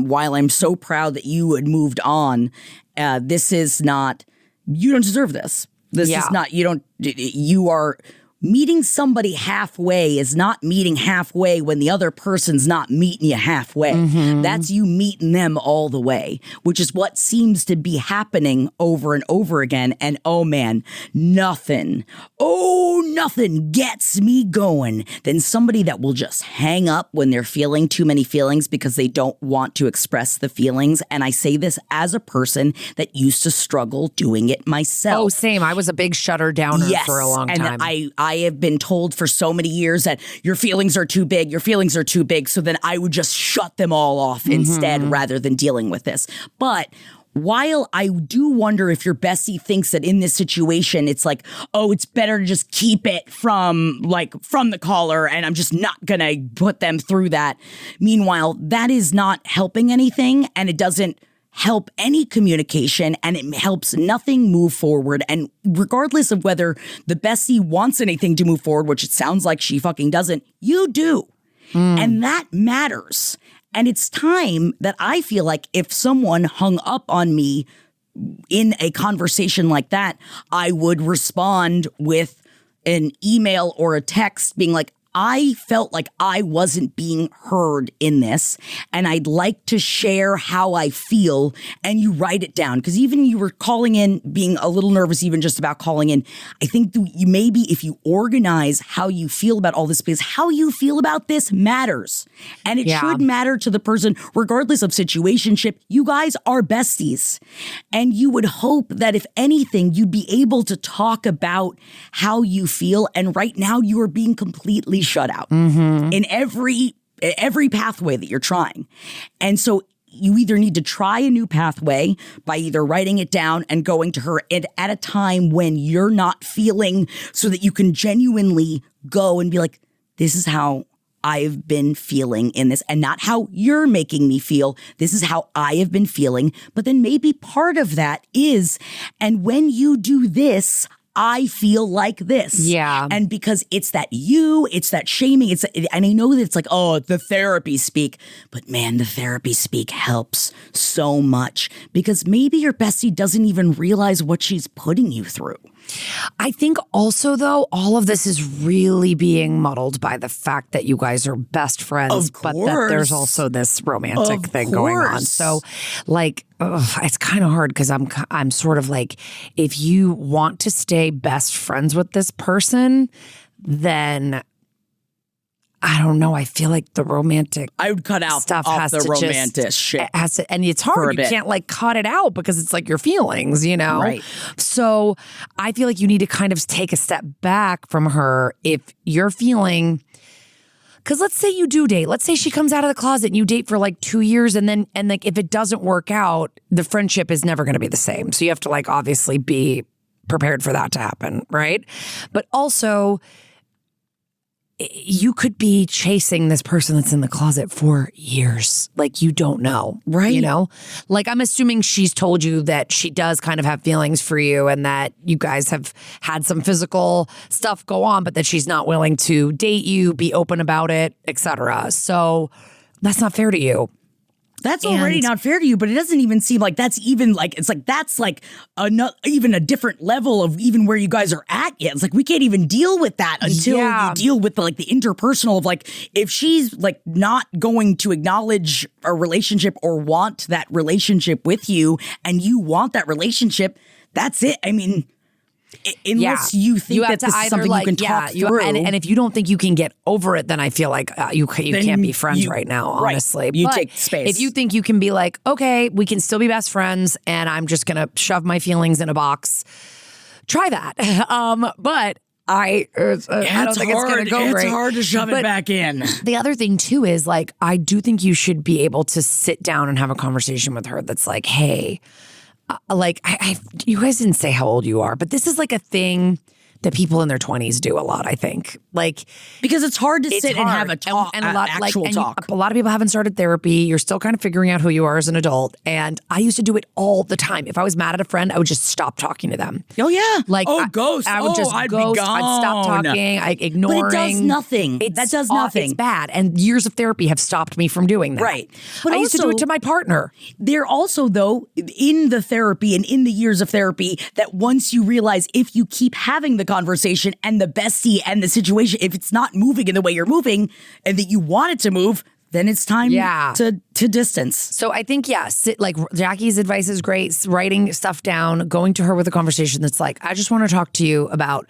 while I'm so proud that you had moved on, this is not, you don't deserve this. This is not, you are meeting somebody halfway is not meeting halfway when the other person's not meeting you halfway. Mm-hmm. That's you meeting them all the way, which is what seems to be happening over and over again. And oh man, nothing gets me going than somebody that will just hang up when they're feeling too many feelings because they don't want to express the feelings. And I say this as a person that used to struggle doing it myself. Oh, same. I was a big shutter downer for a long time. And I have been told for so many years that your feelings are too big. So then I would just shut them all off instead rather than dealing with this. But while I do wonder if your bestie thinks that in this situation, it's like, oh, it's better to just keep it from the caller and I'm just not going to put them through that. Meanwhile, that is not helping anything, and it doesn't help any communication, and it helps nothing move forward. And regardless of whether the bestie wants anything to move forward, which it sounds like she fucking doesn't, you do. And that matters. And it's time that I feel like if someone hung up on me in a conversation like that, I would respond with an email or a text being like, I felt like I wasn't being heard in this, and I'd like to share how I feel, and you write it down. Because even you were calling in, being a little nervous even just about calling in. I think you maybe if you organize how you feel about all this, because how you feel about this matters. And it should matter to the person, regardless of situationship. You guys are besties. And you would hope that if anything, you'd be able to talk about how you feel. And right now you are being completely shut out in every pathway that you're trying. And so you either need to try a new pathway by either writing it down and going to her at a time when you're not feeling, so that you can genuinely go and be like, this is how I've been feeling in this, and not how you're making me feel. This is how I have been feeling. But then maybe part of that is, and when you do this, I feel like this. Yeah. And because it's that shaming, and I know that it's like, oh, the therapy speak, but man, the therapy speak helps so much, because maybe your bestie doesn't even realize what she's putting you through. I think also, though, all of this is really being muddled by the fact that you guys are best friends, but that there's also this romantic thing going on. So, like, it's kind of hard because I'm sort of like, if you want to stay best friends with this person, then I don't know. I feel like the romantic I would cut out stuff off has the to romantic shit. And it's hard. You can't like cut it out because it's like your feelings, you know? Right. So I feel like you need to kind of take a step back from her if you're feeling, because let's say you do date. Let's say she comes out of the closet and you date for like 2 years, and like if it doesn't work out, the friendship is never going to be the same. So you have to like obviously be prepared for that to happen, right? But also, you could be chasing this person that's in the closet for years. Like, you don't know. Right. You know? Like, I'm assuming she's told you that she does kind of have feelings for you and that you guys have had some physical stuff go on, but that she's not willing to date you, be open about it, etc. So that's not fair to you. That's already not fair to you, but it doesn't even seem like that's even like, it's like, that's like even a different level of even where you guys are at yet. It's like, we can't even deal with that until you deal with the interpersonal of like, if she's like not going to acknowledge a relationship or want that relationship with you and you want that relationship, that's it. I mean, unless you think that this is something you can talk through. And if you don't think you can get over it, then I feel like you can't be friends right now, honestly. You take space. If you think you can be like, okay, we can still be best friends and I'm just going to shove my feelings in a box, try that. But I don't think it's going to go great. It's hard to shove it back in. The other thing too is like, I do think you should be able to sit down and have a conversation with her that's like, hey, like, you guys didn't say how old you are, but this is like a thing that people in their 20s do a lot, I think. Like, because it's hard to sit and have a talk, and a lot, actual talk. A lot of people haven't started therapy. You're still kind of figuring out who you are as an adult. And I used to do it all the time. If I was mad at a friend, I would just stop talking to them. Oh, yeah. Like, ghost. I would just ghost. I'd stop talking. I'd ignoring. But it does nothing. That does nothing. It's bad. And years of therapy have stopped me from doing that. Right. But I used to do it to my partner. They're also, though, in the therapy and in the years of therapy, that once you realize if you keep having the conversation and the bestie and the situation, if it's not moving in the way you're moving and that you want it to move, then it's time to distance. So I think, like Jackie's advice is great. Writing stuff down, going to her with a conversation that's like, I just want to talk to you about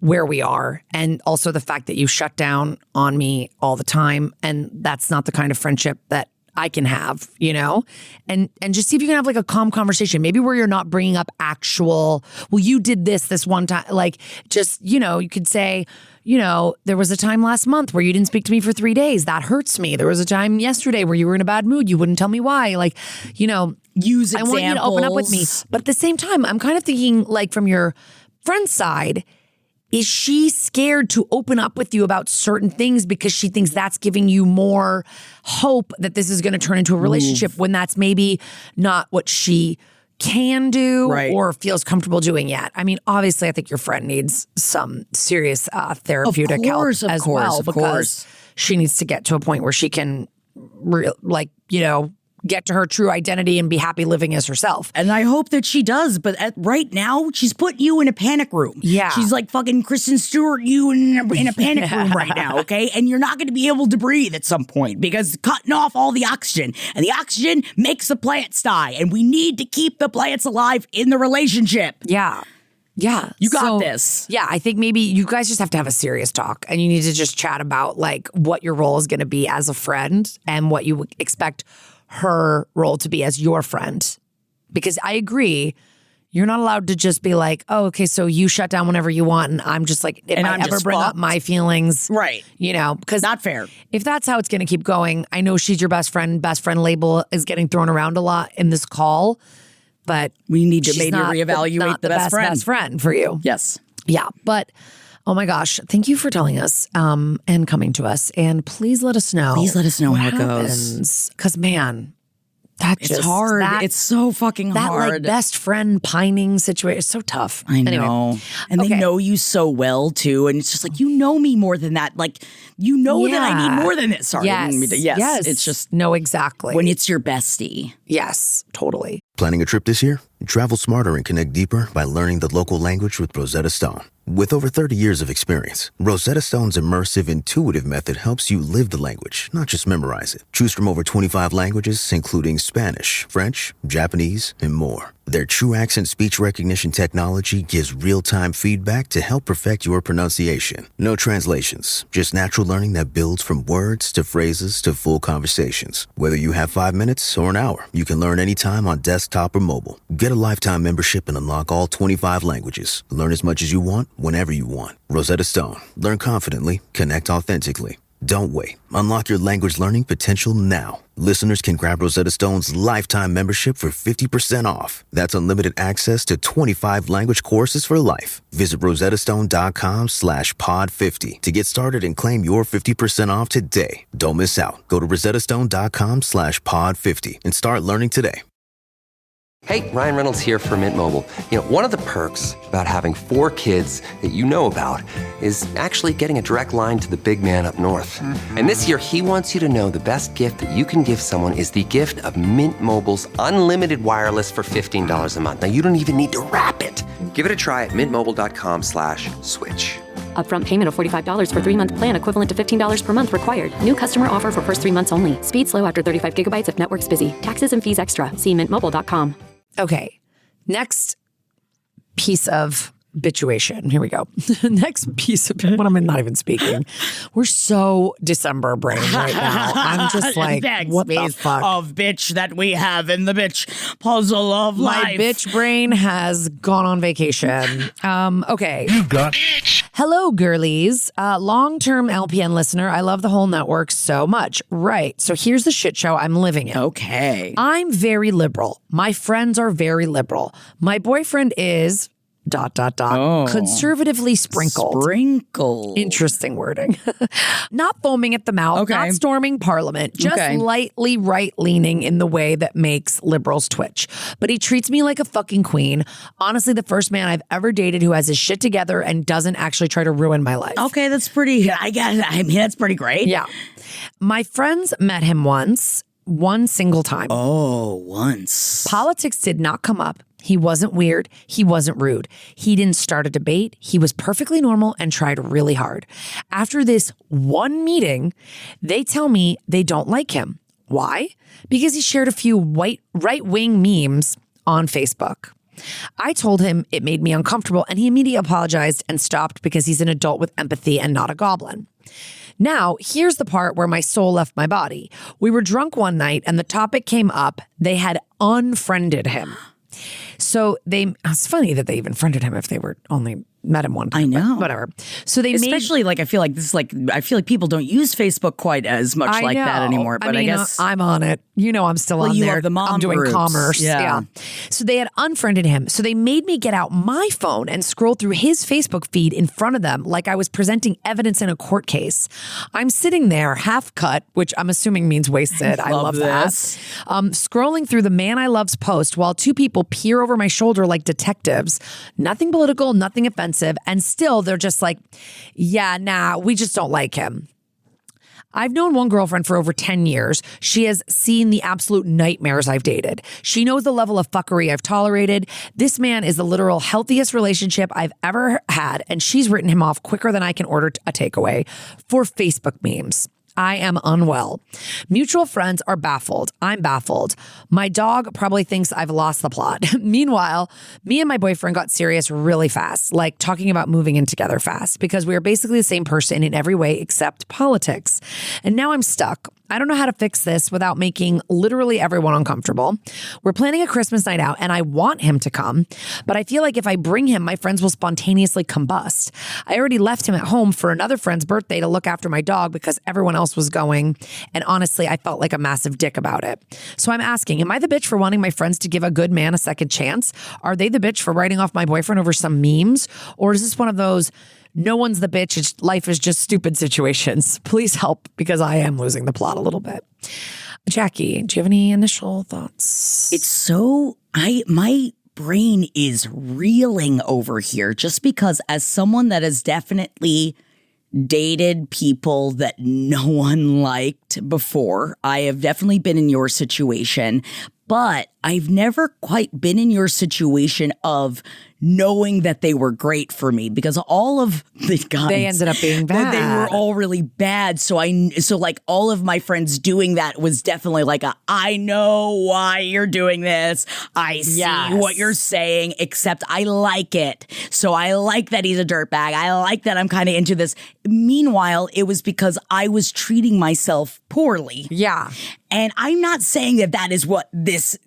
where we are. And also the fact that you shut down on me all the time. And that's not the kind of friendship that I can have, you know, and just see if you can have like a calm conversation, maybe where you're not bringing up actual, well, you did this one time, like just, you know, you could say, you know, there was a time last month where you didn't speak to me for 3 days. That hurts me. There was a time yesterday where you were in a bad mood. You wouldn't tell me why. Like, you know, use examples. I want you to open up with me. But at the same time, I'm kind of thinking like from your friend's side, is she scared to open up with you about certain things because she thinks that's giving you more hope that this is going to turn into a relationship when that's maybe not what she can do or feels comfortable doing yet? I mean, obviously, I think your friend needs some serious therapeutic help as well because she needs to get to a point where she can, like, you know, get to her true identity and be happy living as herself. And I hope that she does. But right now, she's put you in a panic room. Yeah. She's like fucking Kristen Stewart you in a panic room right now, okay? And you're not going to be able to breathe at some point because cutting off all the oxygen. And the oxygen makes the plants die. And we need to keep the plants alive in the relationship. Yeah. Yeah. You got this. Yeah. I think maybe you guys just have to have a serious talk and you need to just chat about like what your role is going to be as a friend and what you would expect her role to be as your friend. Because I agree, you're not allowed to just be like, oh, okay, so you shut down whenever you want. And I'm just like, if I ever bring up my feelings. Right. You know, because not fair. If that's how it's going to keep going, I know she's your best friend. Best friend label is getting thrown around a lot in this call. But we need to maybe reevaluate the best friend for you. Yes. Yeah. But oh my gosh, thank you for telling us and coming to us. And please let us know. Please let us know how it goes. Because man, it's hard. It's so fucking hard. That like best friend pining situation is so tough. I know. Anyway, and they know you so well too. And it's just like, you know me more than that. Like, you know that I need more than this. Sorry. Yes. It's just. No, exactly. When it's your bestie. Yes, totally. Planning a trip this year? Travel smarter and connect deeper by learning the local language with Rosetta Stone. With over 30 years of experience, Rosetta Stone's immersive, intuitive method helps you live the language, not just memorize it. Choose from over 25 languages, including Spanish, French, Japanese, and more. Their true accent speech recognition technology gives real-time feedback to help perfect your pronunciation. No translations, just natural learning that builds from words to phrases to full conversations. Whether you have 5 minutes or an hour, you can learn anytime on desktop or mobile. Get a lifetime membership and unlock all 25 languages. Learn as much as you want, whenever you want. Rosetta Stone. Learn confidently. Connect authentically. Don't wait. Unlock your language learning potential now. Listeners can grab Rosetta Stone's lifetime membership for 50% off. That's unlimited access to 25 language courses for life. Visit rosettastone.com/pod50 to get started and claim your 50% off today. Don't miss out. Go to rosettastone.com/pod50 and start learning today. Hey, Ryan Reynolds here for Mint Mobile. You know, one of the perks about having 4 kids that you know about is actually getting a direct line to the big man up north. And this year, he wants you to know the best gift that you can give someone is the gift of Mint Mobile's unlimited wireless for $15 a month. Now, you don't even need to wrap it. Give it a try at mintmobile.com/switch. Upfront payment of $45 for 3-month plan equivalent to $15 per month required. New customer offer for first 3 months only. Speed slow after 35 gigabytes if network's busy. Taxes and fees extra. See mintmobile.com. Okay, next piece of bitchuation. Here we go. Next piece of what am I not even speaking? We're so December brain right now. I'm just like, what the fuck of bitch that we have in the bitch puzzle of life. My bitch brain has gone on vacation. Okay, you got bitch. Hello, girlies. Long-term LPN listener. I love the whole network so much. Right. So here's the shit show I'm living in. Okay. I'm very liberal. My friends are very liberal. My boyfriend is ... conservatively sprinkled. Interesting wording. Not foaming at the mouth, not storming parliament, just lightly right-leaning in the way that makes liberals twitch. But he treats me like a fucking queen. Honestly, the first man I've ever dated who has his shit together and doesn't actually try to ruin my life. Okay, that's pretty, I mean, that's pretty great. Yeah. My friends met him once, one single time. Oh, once. Politics did not come up. He wasn't weird. He wasn't rude. He didn't start a debate. He was perfectly normal and tried really hard. After this one meeting, they tell me they don't like him. Why? Because he shared a few right-wing memes on Facebook. I told him it made me uncomfortable, and he immediately apologized and stopped because he's an adult with empathy and not a goblin. Now, here's the part where my soul left my body. We were drunk one night, and the topic came up. They had unfriended him. So it's funny that they even friended him if they were only met him one time. I know. Whatever. So they especially like I feel like people don't use Facebook quite as much like that anymore. But I guess I'm on it. You know, I'm still on you there. Love the mom I'm doing groups. commerce. Yeah. So they had unfriended him. So they made me get out my phone and scroll through his Facebook feed in front of them like I was presenting evidence in a court case. I'm sitting there half cut, which I'm assuming means wasted. I love that. Scrolling through the man I love's post while 2 people peer over my shoulder like detectives. Nothing political, nothing offensive. And still they're just like, yeah, nah, we just don't like him. I've known one girlfriend for over 10 years. She has seen the absolute nightmares I've dated. She knows the level of fuckery I've tolerated. This man is the literal healthiest relationship I've ever had, and she's written him off quicker than I can order a takeaway for Facebook memes. I am unwell. Mutual friends are baffled. I'm baffled. My dog probably thinks I've lost the plot. Meanwhile, me and my boyfriend got serious really fast, like talking about moving in together fast, because we are basically the same person in every way except politics. And now I'm stuck. I don't know how to fix this without making literally everyone uncomfortable. We're planning a Christmas night out and I want him to come, but I feel like if I bring him, my friends will spontaneously combust. I already left him at home for another friend's birthday to look after my dog because everyone else was going. And honestly, I felt like a massive dick about it. So I'm asking, am I the bitch for wanting my friends to give a good man a second chance? Are they the bitch for writing off my boyfriend over some memes? Or is this one of those no one's the bitch, life is just stupid situations? Please help, because I am losing the plot a little bit. Jackie, do you have any initial thoughts? It's so, my brain is reeling over here just because as someone that has definitely dated people that no one liked before, I have definitely been in your situation, but I've never quite been in your situation of knowing that they were great for me, because all of the guys, they ended up being bad. They were all really bad. So like all of my friends doing that was definitely like I know why you're doing this. I see what you're saying, except I like it. So I like that he's a dirtbag. I like that I'm kind of into this. Meanwhile, it was because I was treating myself poorly. Yeah. And I'm not saying that is what this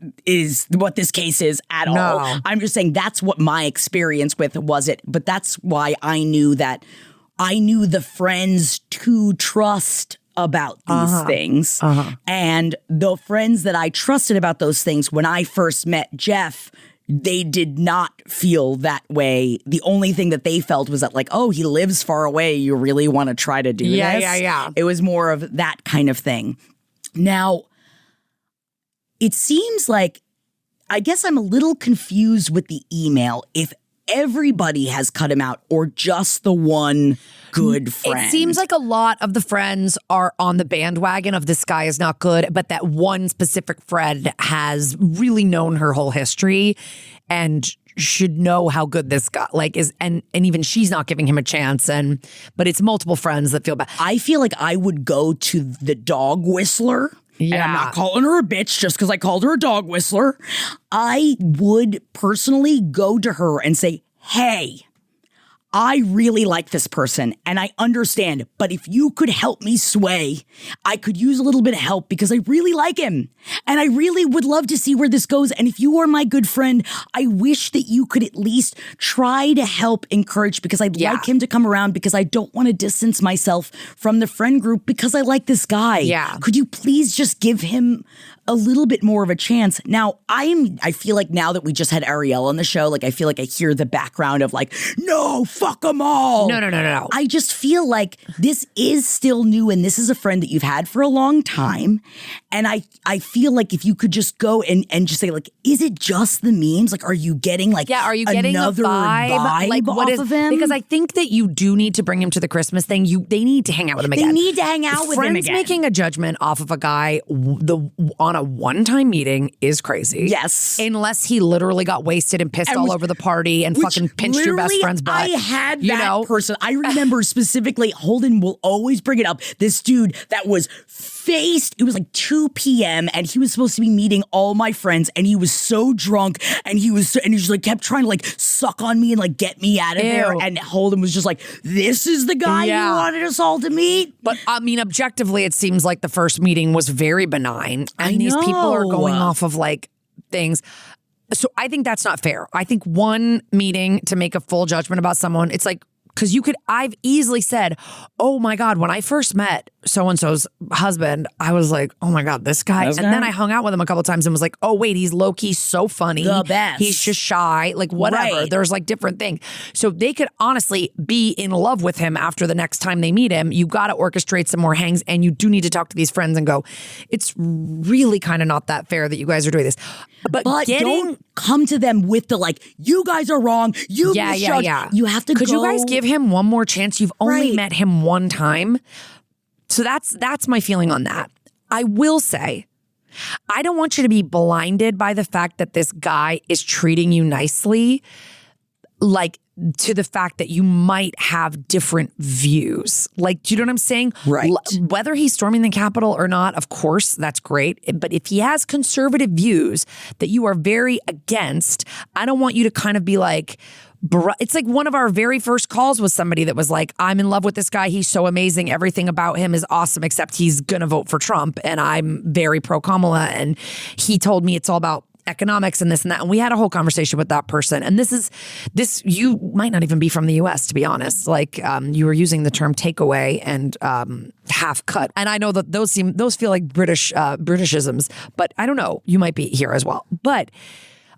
case is at all. I'm just saying that's what my experience with was it. But that's why I knew the friends to trust about these things. And the friends that I trusted about those things, when I first met Jeff, they did not feel that way. The only thing that they felt was that like, oh, he lives far away. You really want to try to do this? Yeah. It was more of that kind of thing. Now, it seems like, I guess I'm a little confused with the email if everybody has cut him out or just the one good friend. It seems like a lot of the friends are on the bandwagon of this guy is not good, but that one specific friend has really known her whole history and should know how good this guy is, and even she's not giving him a chance, but it's multiple friends that feel bad. I feel like I would go to the dog whistler. Yeah. And I'm not calling her a bitch just because I called her a dog whistler. I would personally go to her and say, hey, I really like this person and I understand, but if you could help me sway, I could use a little bit of help because I really like him and I really would love to see where this goes. And if you are my good friend, I wish that you could at least try to help encourage, because I'd like him to come around, because I don't want to distance myself from the friend group because I like this guy. Yeah. Could you please just give him a little bit more of a chance? Now, I feel like now that we just had Ariel on the show, like I feel like I hear the background of like, no, fuck them all. No. I just feel like this is still new and this is a friend that you've had for a long time. And I feel like if you could just go and just say like, is it just the memes? Like, are you getting like are you getting another a vibe like what off is, of him? Because I think that you do need to bring him to the Christmas thing. They need to hang out with him again. They need to hang out with him Friends again. making a judgment off of a guy on a one-time meeting is crazy. Yes. Unless he literally got wasted and pissed all over the party and fucking pinched your best friend's butt. I had that person. I remember specifically, Holden will always bring it up. This dude that was faced, it was like 2 p.m. and he was supposed to be meeting all my friends and he was so drunk and he just like kept trying to like suck on me and like get me out of there. And Holden was just like, this is the guy you wanted us all to meet? But I mean, objectively, it seems like the first meeting was very benign. And these people are going off of like things. So I think that's not fair. I think one meeting to make a full judgment about someone, it's like, because I've easily said, oh my God, when I first met so-and-so's husband, I was like, oh my God, this guy. And then I hung out with him a couple times and was like, oh wait, he's low-key so funny. The best. He's just shy, like whatever. Right. There's like different things. So they could honestly be in love with him after the next time they meet him. You got to orchestrate some more hangs and you do need to talk to these friends and go, it's really kind of not that fair that you guys are doing this. But don't come to them with the like, you guys are wrong. You misjudged. You have to Could you guys give him one more chance? You've only met him one time. So that's my feeling on that. I will say, I don't want you to be blinded by the fact that this guy is treating you nicely, like to the fact that you might have different views. Like, do you know what I'm saying? Right. Whether he's storming the Capitol or not, of course, that's great. But if he has conservative views that you are very against, I don't want you to kind of be like, it's like one of our very first calls was somebody that was like, I'm in love with this guy. He's so amazing. Everything about him is awesome, except he's going to vote for Trump. And I'm very pro Kamala. And he told me it's all about economics and this and that. And we had a whole conversation with that person. And this, you might not even be from the US, to be honest. Like you were using the term takeaway and half cut. And I know that those feel like Britishisms, but I don't know. You might be here as well. But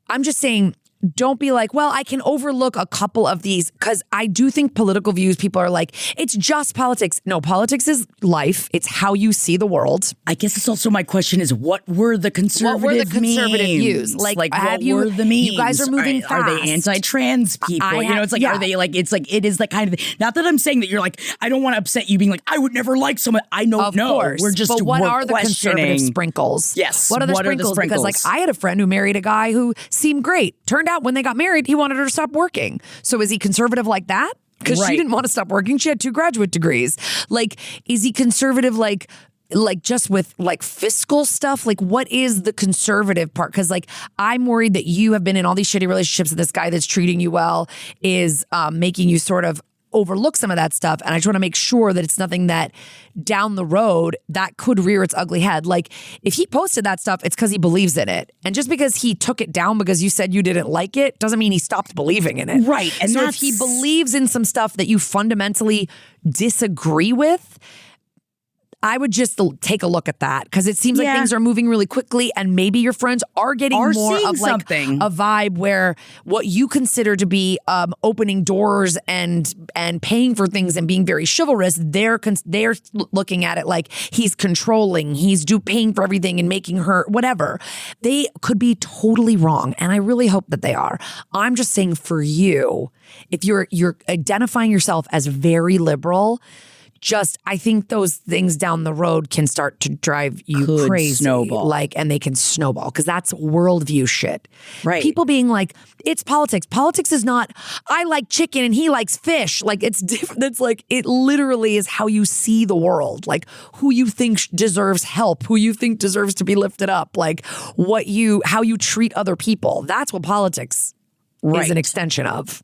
I'm just saying, don't be like, well, I can overlook a couple of these, because I do think political views, people are like, it's just politics. No, politics is life. It's how you see the world. I guess it's also my question is, what were the conservative views? Like what were the memes? You guys are moving fast. Are they anti-trans people? It's like, are they like, it's like, it is like kind of, not that I'm saying that you're like, I don't want to upset you being like, I would never like someone. I don't know. We're just, but what are the conservative sprinkles? Yes. What are the sprinkles? Because like I had a friend who married a guy who seemed great. Turned out when they got married, he wanted her to stop working. So is he conservative like that? Because she didn't want to stop working. She had 2 graduate degrees. Like, is he conservative like just with like fiscal stuff? Like, what is the conservative part? Because like, I'm worried that you have been in all these shitty relationships with this guy that's treating you well is making you sort of overlook some of that stuff. And I just want to make sure that it's nothing that down the road that could rear its ugly head. Like if he posted that stuff, it's because he believes in it. And just because he took it down because you said you didn't like it doesn't mean he stopped believing in it. Right. And so if he believes in some stuff that you fundamentally disagree with, I would just take a look at that, because it seems like things are moving really quickly, and maybe your friends are getting more of like a vibe where what you consider to be opening doors and paying for things and being very chivalrous, they're looking at it like he's controlling, he's paying for everything and making her whatever. They could be totally wrong, and I really hope that they are. I'm just saying for you, if you're identifying yourself as very liberal, I think those things down the road can start to drive you crazy. Snowball. And they can snowball, because that's worldview shit. Right. People being like, it's politics. Politics is not, I like chicken and he likes fish. Like, it's different. It's like, it literally is how you see the world. Like, who you think deserves help, who you think deserves to be lifted up, like how you treat other people. That's what politics is an extension of.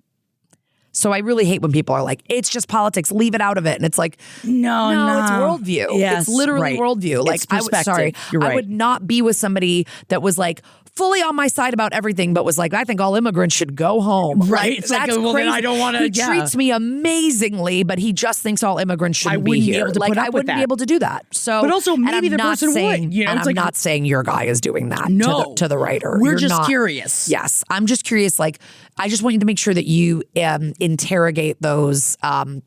So I really hate when people are like, it's just politics, leave it out of it. And it's like, no, it's worldview. Yes, it's literally worldview. Like, I would not be with somebody that was like fully on my side about everything, but was like, I think all immigrants should go home. Right. It's that's like, well, crazy. then I don't want to. He treats me amazingly, but he just thinks all immigrants shouldn't be here. I wouldn't be able to do that. So, but also maybe the person would. You know, and I'm not saying your guy is doing that. No, to the writer. We're just curious. Yes, I'm just curious. Like, I just want you to make sure that you interrogate those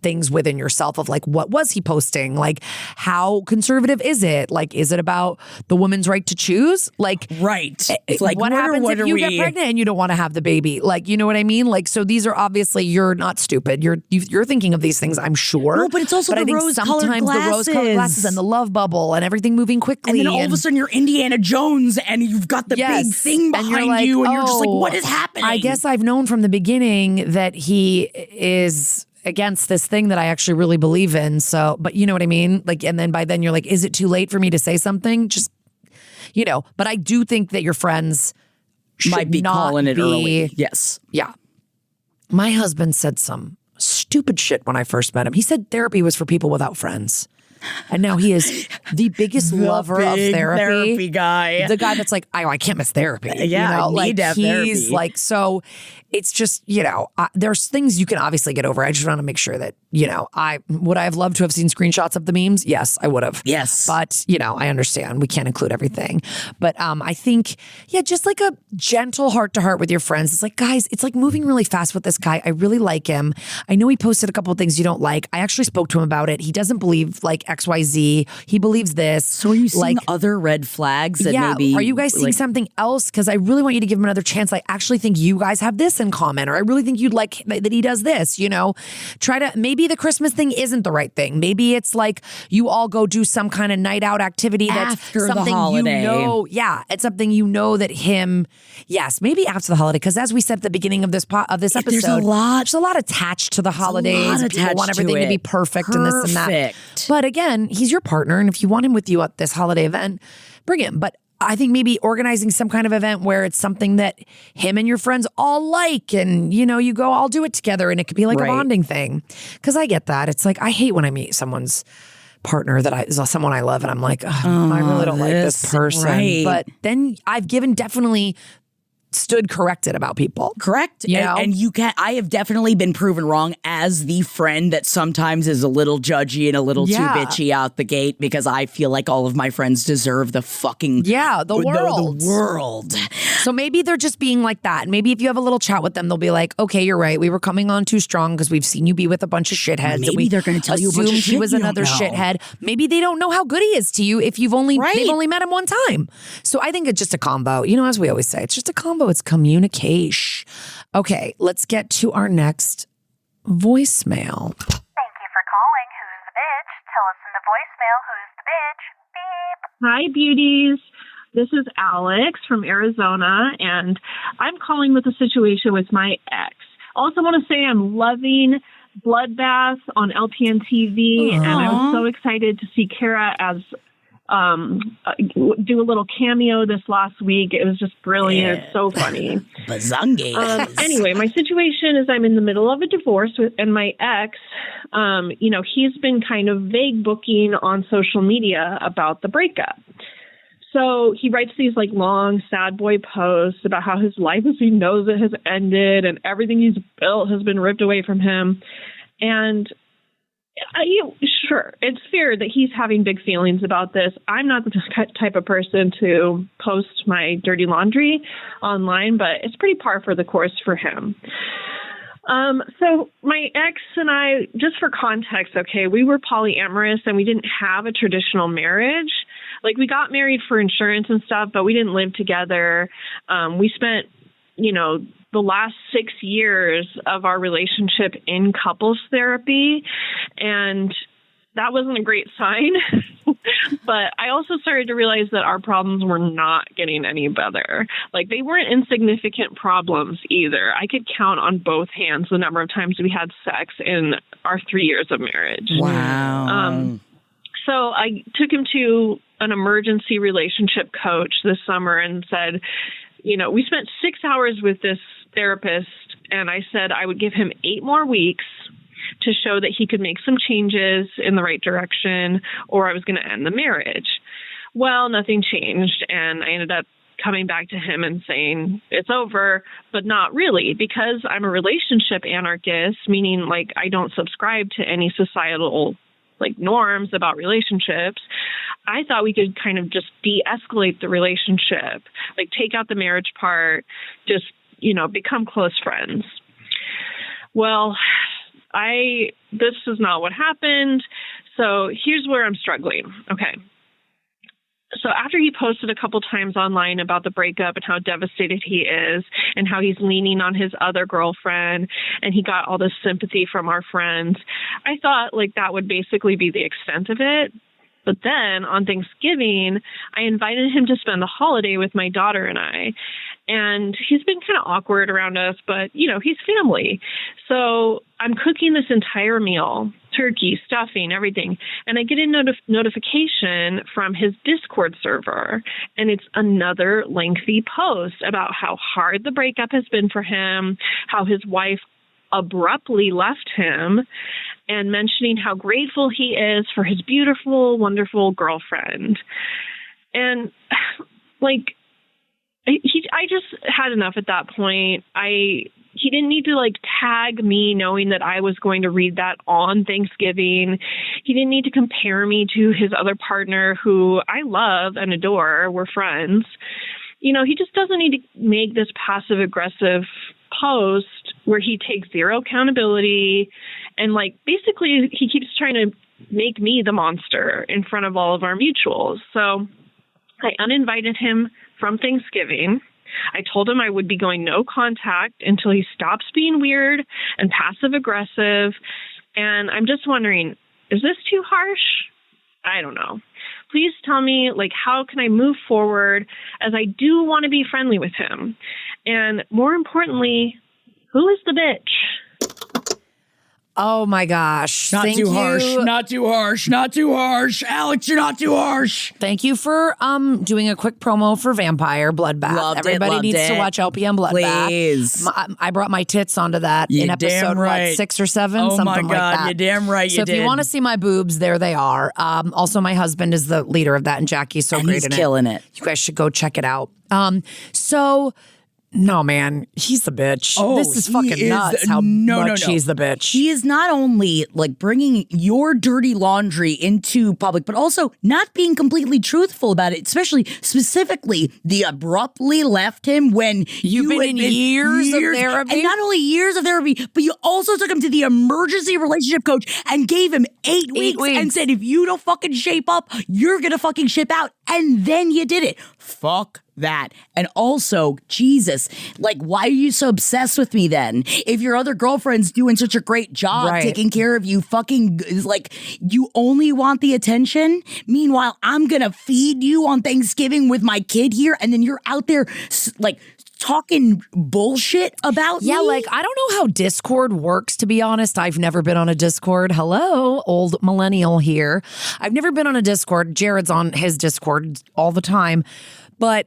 things within yourself of like, what was he posting? Like, how conservative is it? Like, is it about the woman's right to choose? Like, It's like, what happens if you get pregnant and you don't want to have the baby? Like, you know what I mean? Like, so these are obviously, you're not stupid. You're thinking of these things, I'm sure. No, but it's also the rose-colored glasses and the love bubble and everything moving quickly. And then all of a sudden you're Indiana Jones and you've got the big thing behind you and you're just like, what is happening? I guess I've known from the beginning that he is against this thing that I actually really believe in. So, but you know what I mean? Like, and then by then you're like, is it too late for me to say something? Just, you know, but I do think that your friends might be calling it early. Yes. Yeah. My husband said some stupid shit when I first met him. He said therapy was for people without friends. And now he is the biggest lover of therapy guy. The guy that's like, I can't miss therapy. Yeah, you know? I need to have therapy. He's like, so it's just, you know, there's things you can obviously get over. I just want to make sure that, you know, would I have loved to have seen screenshots of the memes? Yes, I would have. Yes. But, you know, I understand we can't include everything. But I think, just like a gentle heart to heart with your friends. It's like, guys, it's like moving really fast with this guy. I really like him. I know he posted a couple of things you don't like. I actually spoke to him about it. He doesn't believe like XYZ. He believes this. So are you seeing other red flags that maybe... Are you guys seeing something else? Because I really want you to give him another chance. I actually think you guys have this in common, or I really think you'd like that he does this, you know? Try to, maybe the Christmas thing isn't the right thing. Maybe it's like you all go do some kind of night out activity that's after something the holiday. you know. Yeah, it's something you know that him, yes, maybe after the holiday. Because as we said at the beginning of this episode, there's a lot attached to the holidays. People want attached everything to to be it. perfect and this and that. Perfect. But again, he's your partner, and if you want him with you at this holiday event, bring him. But I think maybe organizing some kind of event where it's something that him and your friends all like, and you know, you go all do it together, and it could be like a bonding thing. Because I get that. It's like, I hate when I meet someone's partner that is someone I love, and I'm like, I really don't like this person. Right. But then I've definitely stood corrected about people. Correct. You know? And you can. I have definitely been proven wrong as the friend that sometimes is a little judgy and a little too bitchy out the gate, because I feel like all of my friends deserve the fucking the world. The world. So maybe they're just being like that. Maybe if you have a little chat with them, they'll be like, okay, you're right. We were coming on too strong because we've seen you be with a bunch of shitheads. Maybe they're going to tell you a bunch of shit he was you another don't know. shithead. Maybe they don't know how good he is to you if they've only met him one time. So I think it's just a combo. You know, as we always say, it's just a combo. It's communication. Okay, let's get to our next voicemail. Thank you for calling Who's the Bitch? Tell us in the voicemail who's the bitch. Beep. Hi, beauties. This is Alex from Arizona, and I'm calling with a situation with my ex. Also want to say I'm loving Bloodbath on LPN TV, and I was so excited to see Kara as do a little cameo this last week. It was just brilliant. It's so funny. Bazungas. Anyway, my situation is I'm in the middle of a divorce and my ex, he's been kind of vague booking on social media about the breakup. So he writes these like long sad boy posts about how his life as he knows it has ended and everything he's built has been ripped away from him. And sure, it's fair that he's having big feelings about this. I'm not the type of person to post my dirty laundry online, but it's pretty par for the course for him. So my ex and I, just for context, okay, we were polyamorous and we didn't have a traditional marriage. Like, we got married for insurance and stuff, but we didn't live together. We spent, the last 6 years of our relationship in couples therapy, and that wasn't a great sign. But I also started to realize that our problems were not getting any better. Like, they weren't insignificant problems either. I could count on both hands the number of times we had sex in our 3 years of marriage. Wow. So I took him to an emergency relationship coach this summer and said, we spent 6 hours with this therapist, and I said I would give him 8 more weeks to show that he could make some changes in the right direction, or I was going to end the marriage. Well, nothing changed, and I ended up coming back to him and saying it's over, but not really, because I'm a relationship anarchist, meaning like I don't subscribe to any societal norms about relationships. I thought we could kind of just de-escalate the relationship, take out the marriage part, just, become close friends. Well, this is not what happened. So here's where I'm struggling. Okay. So after he posted a couple times online about the breakup and how devastated he is and how he's leaning on his other girlfriend and he got all this sympathy from our friends, I thought that would basically be the extent of it. But then on Thanksgiving, I invited him to spend the holiday with my daughter and I. And he's been kind of awkward around us, but, he's family. So I'm cooking this entire meal, turkey, stuffing, everything. And I get a notification from his Discord server. And it's another lengthy post about how hard the breakup has been for him, how his wife abruptly left him, and mentioning how grateful he is for his beautiful, wonderful girlfriend. And I just had enough at that point. He didn't need to tag me knowing that I was going to read that on Thanksgiving. He didn't need to compare me to his other partner who I love and adore. We're friends. He just doesn't need to make this passive aggressive post where he takes zero accountability and basically he keeps trying to make me the monster in front of all of our mutuals. So I uninvited him from Thanksgiving. I told him I would be going no contact until he stops being weird and passive aggressive. And I'm just wondering, is this too harsh? I don't know. Please tell me, how can I move forward, as I do want to be friendly with him? And more importantly, who is the bitch? Oh my gosh. Not Thank too you. harsh. Not too harsh. Not too harsh. Alex, you're not too harsh. Thank you for doing a quick promo for Vampire Bloodbath. Loved it, Everybody loved needs it. to watch LPM Bloodbath. Please. I brought my tits onto that You in damn episode right. 6 or 7, Oh something my like God, that. you damn right so you if you did. want to see my boobs, there they are. Also, my husband is the leader of that, and Jackie's so And great he's in killing it. You guys should go check it out. No, man, he's the bitch. Oh, this is he fucking is nuts the- how no, much he's the bitch. He is not only bringing your dirty laundry into public, but also not being completely truthful about it, specifically the abruptly left him when You've been in years of therapy? And not only years of therapy, but you also took him to the emergency relationship coach and gave him 8 weeks and said, if you don't fucking shape up, you're gonna fucking ship out. And then you did it. Fuck that. And also, Jesus, why are you so obsessed with me then? If your other girlfriend's doing such a great job taking care of you, fucking, you only want the attention? Meanwhile, I'm gonna feed you on Thanksgiving with my kid here, and then you're out there, talking bullshit about me? Yeah, I don't know how Discord works, to be honest. I've never been on a Discord. Hello, old millennial here. I've never been on a Discord. Jared's on his Discord all the time. But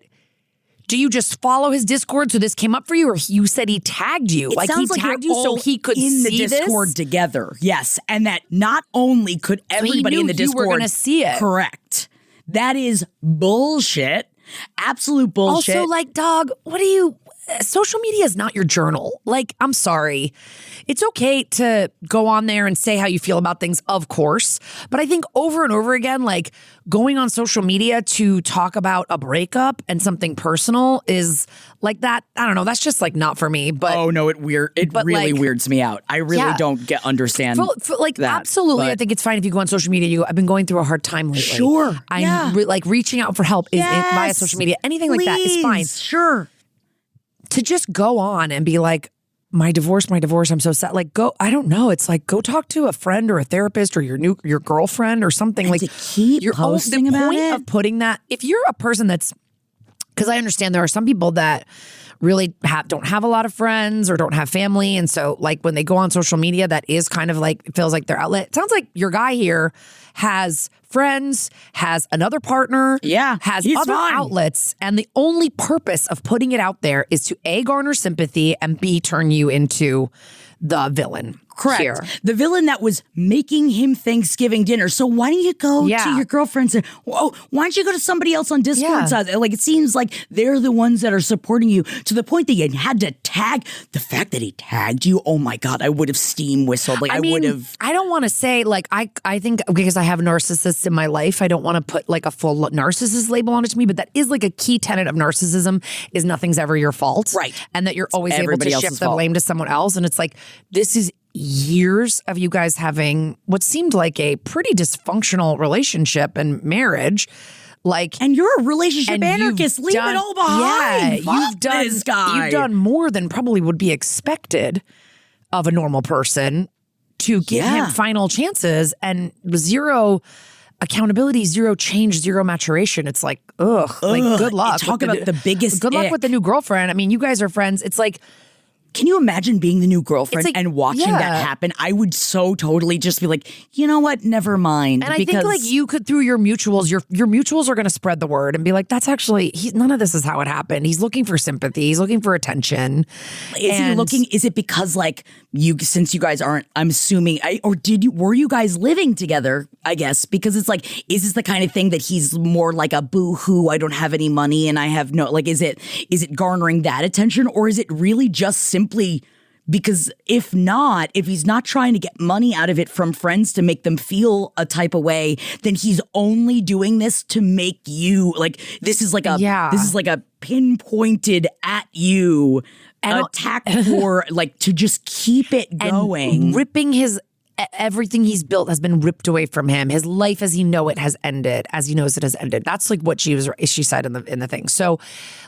do you just follow his Discord so this came up for you, or you said he tagged you? It sounds he tagged you you're so all he could in the see Discord this? together. Yes, and that not only could everybody knew in the you were Discord gonna see it. Correct. That is bullshit. Absolute bullshit. Also, dog, social media is not your journal. I'm sorry. It's okay to go on there and say how you feel about things, of course. But I think over and over again, going on social media to talk about a breakup and something personal is that. I don't know. That's just not for me. But oh no, it really weirds me out. I really don't understand. That, absolutely. but- I think it's fine if you go on social media. I've been going through a hard time lately. Sure. I'm reaching out for help is via social media. Anything like that is fine. Sure. To just go on and be my divorce, I'm so sad. I don't know. It's go talk to a friend or a therapist or your girlfriend or something. And to keep posting about the point it? of putting that, if you're a person because I understand there are some people that really don't have a lot of friends or don't have family. And so when they go on social media, that is kind of feels like their outlet. It sounds like your guy here has friends, has another partner, has he's other fine. outlets. And the only purpose of putting it out there is to A, garner sympathy, and B, turn you into the villain. Correct. Here. The villain that was making him Thanksgiving dinner. So why don't you go to your girlfriends and why don't you go to somebody else on Discord side? It seems like they're the ones that are supporting you to the point that you had to tag. The fact that he tagged you, oh my God, I would have steam whistled. I would have. I don't want to say I think because I have narcissists in my life, I don't want to put a full narcissist label on it to me, but that is a key tenet of narcissism is nothing's ever your fault. Right. And that you're always able everybody to else's shift the fault. blame to someone else. And it's this is years of you guys having what seemed like a pretty dysfunctional relationship and marriage. And you're a relationship anarchist. Leave it all behind. Yeah, Fuck this guy. You've done more than probably would be expected of a normal person to give him final chances, and zero accountability, zero change, zero maturation. It's ugh. Good luck. Talk about the biggest Good luck ick. with the new girlfriend. I mean, you guys are friends. It's can you imagine being the new girlfriend It's and watching that happen? I would so totally just be you know what? Never mind. and I think you could, through your mutuals, your mutuals are going to spread the word and be that's actually, none of this is how it happened. He's looking for sympathy. He's looking for attention. Is it because since you guys aren't, I'm assuming, were you guys living together, I guess? Because it's is this the kind of thing that he's more a boo-hoo, I don't have any money and I have no, is it garnering that attention, or is it really just simply because if he's not trying to get money out of it from friends to make them feel a type of way, then he's only doing this to make you this is a pinpointed at you attack for to just keep it going, and ripping his everything he's built has been ripped away from him. His life as he knows it has ended. That's like what she said in the thing. So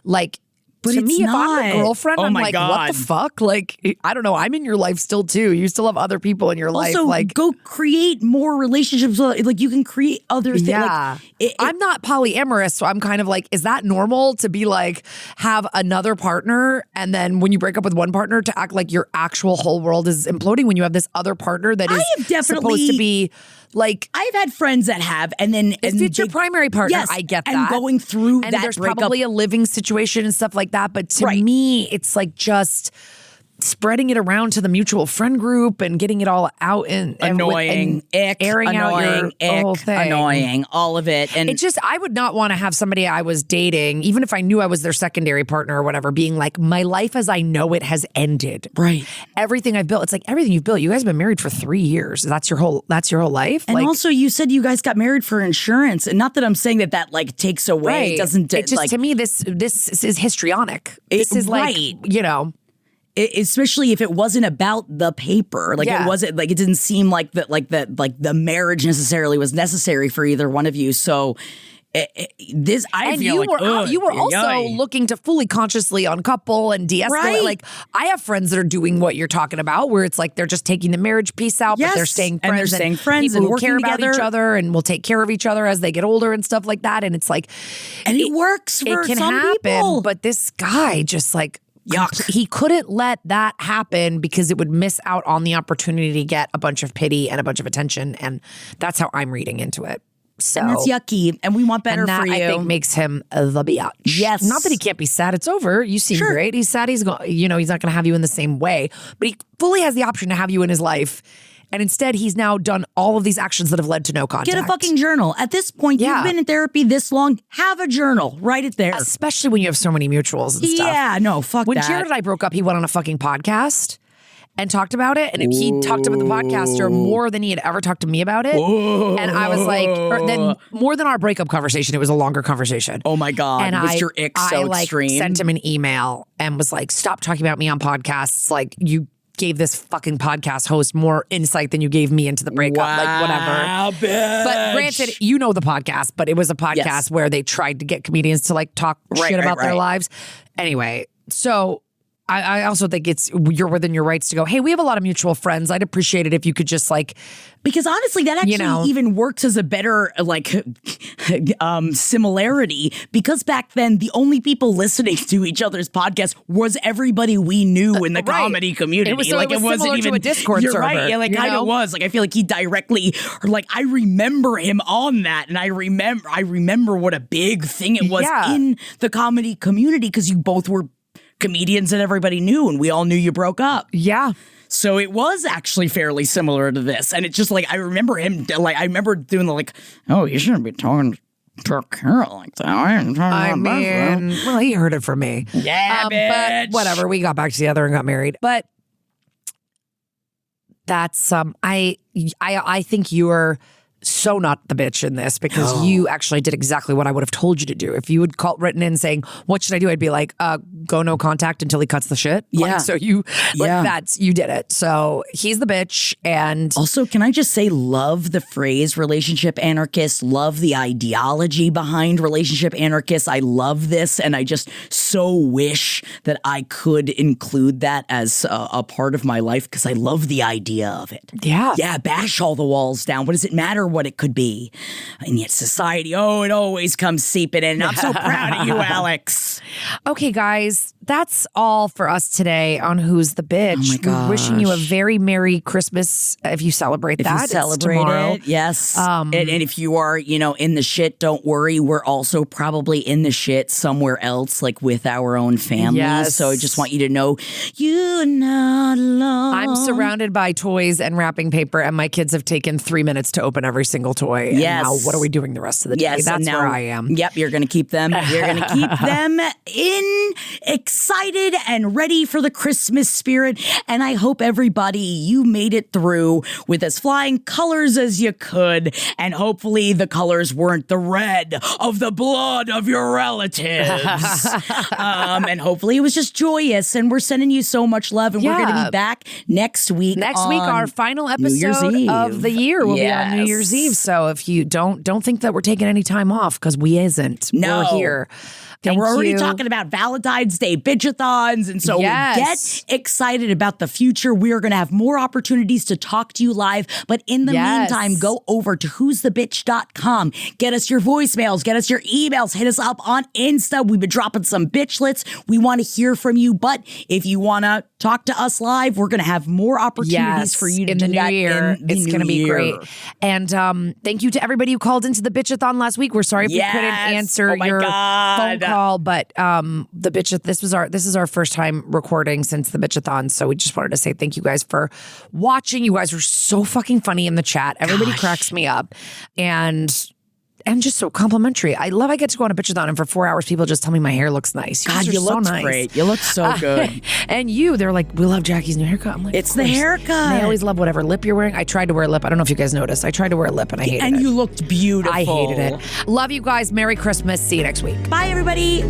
like, but to me, if not. I'm the girlfriend, I'm like, God. what the fuck? Like, I don't know. I'm in your life still too. You still have other people in your life. Also, Like, go create more relationships. Like you can create other things. Yeah. Like, I'm not polyamorous, so I'm kind of like, is that normal to be like, have another partner and then when you break up with one partner to act like your actual whole world is imploding when you have this other partner that is supposed to be like, I've had friends that have, and then if it's your primary partner, yes, I get that. and going through and that there's breakup, probably a living situation and stuff like that. But to me, it's like just spreading it around to the mutual friend group and getting it all out and annoying, airing out your whole thing. Annoying, all of it. And it just, I would not want to have somebody I was dating, even if I knew I was their secondary partner or whatever, being like, my life as I know it has ended. Right. Everything I've built. It's like everything you've built. You guys have been married for 3 years. That's your whole life. And like, also, you said you guys got married for insurance, and not that I'm saying that like takes away. right. It doesn't. It just, like, to me, this is histrionic. This is like, you know. Especially if it wasn't about the paper, like it wasn't like it didn't seem like that, like the marriage necessarily was necessary for either one of you. So this, I and feel you like were you were also looking to fully consciously uncouple and de-escalate. Right. Like I have friends that are doing what you're talking about, where it's like they're just taking the marriage piece out, but they're staying friends, and they're staying friends people and who working care together. about each other and will take care of each other as they get older and stuff like that. And it's like, and it works for it can some happen, people. but this guy just like. Yuck. He couldn't let that happen because it would miss out on the opportunity to get a bunch of pity and a bunch of attention. And that's how I'm reading into it. So and that's yucky. And we want better and that, for you. I think makes him the biatch. Yes. Not that he can't be sad. It's over. You seem great. He's sad. He's going. He's not going to have you in the same way. But he fully has the option to have you in his life. And instead, he's now done all of these actions that have led to no contact. Get a fucking journal. At this point, you've been in therapy this long. Have a journal. Write it there. Especially when you have so many mutuals and stuff. Yeah, no, fuck when that. When Jared and I broke up, he went on a fucking podcast and talked about it. And he talked about the podcaster more than he had ever talked to me about it. Whoa. And I was like, then more than our breakup conversation, it was a longer conversation. Oh my God. And was your ick so extreme? I sent him an email and was like, stop talking about me on podcasts. Like, you gave this fucking podcast host more insight than you gave me into the breakup. Wow, like, whatever. Bitch. But granted, you know the podcast, but it was a podcast where they tried to get comedians to like talk shit about their lives. Anyway, so I also think you're within your rights to go, hey, we have a lot of mutual friends. I'd appreciate it if you could just like, because honestly, that actually even works as a better like similarity, because back then the only people listening to each other's podcast was everybody we knew in the comedy community. It was wasn't even a Discord server. Right. Yeah, like kind of was. Like I feel like he directly, or like I remember him on that, and I remember what a big thing it was in the comedy community, because you both were comedians that everybody knew, and we all knew you broke up. Yeah. So it was actually fairly similar to this. And it's just like, I remember him, like, I remember doing the like, oh, you shouldn't be talking to Carol like that. I mean, well, he heard it from me. Yeah, bitch. But whatever, we got back together and got married. But that's, I think you're so not the bitch in this, because you actually did exactly what I would have told you to do. If you had written in saying, what should I do? I'd be like, go no contact until he cuts the shit. Yeah. Like, so you did it. So he's the bitch. And also, can I just say, love the phrase relationship anarchist, love the ideology behind relationship anarchists. I love this. And I just so wish that I could include that as a part of my life, because I love the idea of it. Yeah. Yeah. Bash all the walls down. What does it matter what it could be? And yet society, it always comes seeping in. And I'm so proud of you, Alex. Okay, guys, that's all for us today on Who's the Bitch. Oh my gosh. We're wishing you a very Merry Christmas if you celebrate that. If you celebrate it, yes. And if you are, in the shit, don't worry. We're also probably in the shit somewhere else, like with our own families. Yes. So I just want you to know you're not alone. I'm surrounded by toys and wrapping paper, and my kids have taken 3 minutes to open every single toy. And now what are we doing the rest of the day? Yes, That's now, where I am. Yep, you're going to keep them. You're going to keep them in excited and ready for the Christmas spirit. And I hope everybody, you made it through with as flying colors as you could. And hopefully the colors weren't the red of the blood of your relatives. And hopefully it was just joyous. And we're sending you so much love. And we're going to be back next week. Next week, our final episode of the year will be on New Year's Eve. So if you don't think that we're taking any time off, because we isn't. No. We're here. And we're already talking about Valentine's Day bitchathons. And so get excited about the future. We're going to have more opportunities to talk to you live. But in the meantime, go over to who'sthebitch.com. Get us your voicemails. Get us your emails. Hit us up on Insta. We've been dropping some bitchlets. We want to hear from you. But if you want to talk to us live, we're going to have more opportunities for you to in do the that new year. It's going to be great. And thank you to everybody who called into the bitchathon last week. We're sorry if we couldn't answer your phone call, but the bitch. This is our first time recording since the bitchathon, so we just wanted to say thank you guys for watching. You guys were so fucking funny in the chat. Everybody cracks me up, and just so complimentary. I get to go on a bitchathon, and for 4 hours, people just tell me my hair looks nice. You look so nice. Great. You look so good. And they're like, we love Jackie's new haircut. I'm like, it's the haircut. And they always love whatever lip you're wearing. I tried to wear a lip. I don't know if you guys noticed. I tried to wear a lip, and I hated it. And you looked beautiful. I hated it. Love you guys. Merry Christmas. See you next week. Bye, everybody.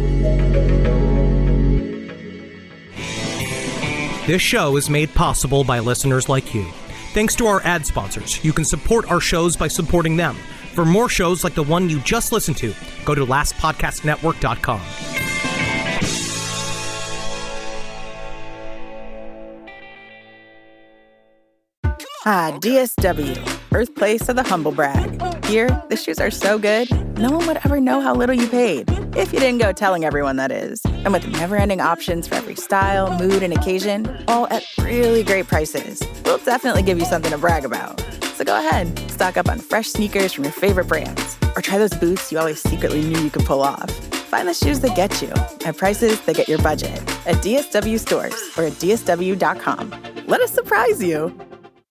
This show is made possible by listeners like you. Thanks to our ad sponsors, you can support our shows by supporting them. For more shows like the one you just listened to, go to lastpodcastnetwork.com. DSW, birthplace of the humble brag. Here, the shoes are so good, no one would ever know how little you paid. If you didn't go telling everyone, that is. And with never-ending options for every style, mood, and occasion, all at really great prices, we'll definitely give you something to brag about. So go ahead, stock up on fresh sneakers from your favorite brands, or try those boots you always secretly knew you could pull off. Find the shoes that get you at prices that get your budget at DSW stores or at DSW.com. Let us surprise you.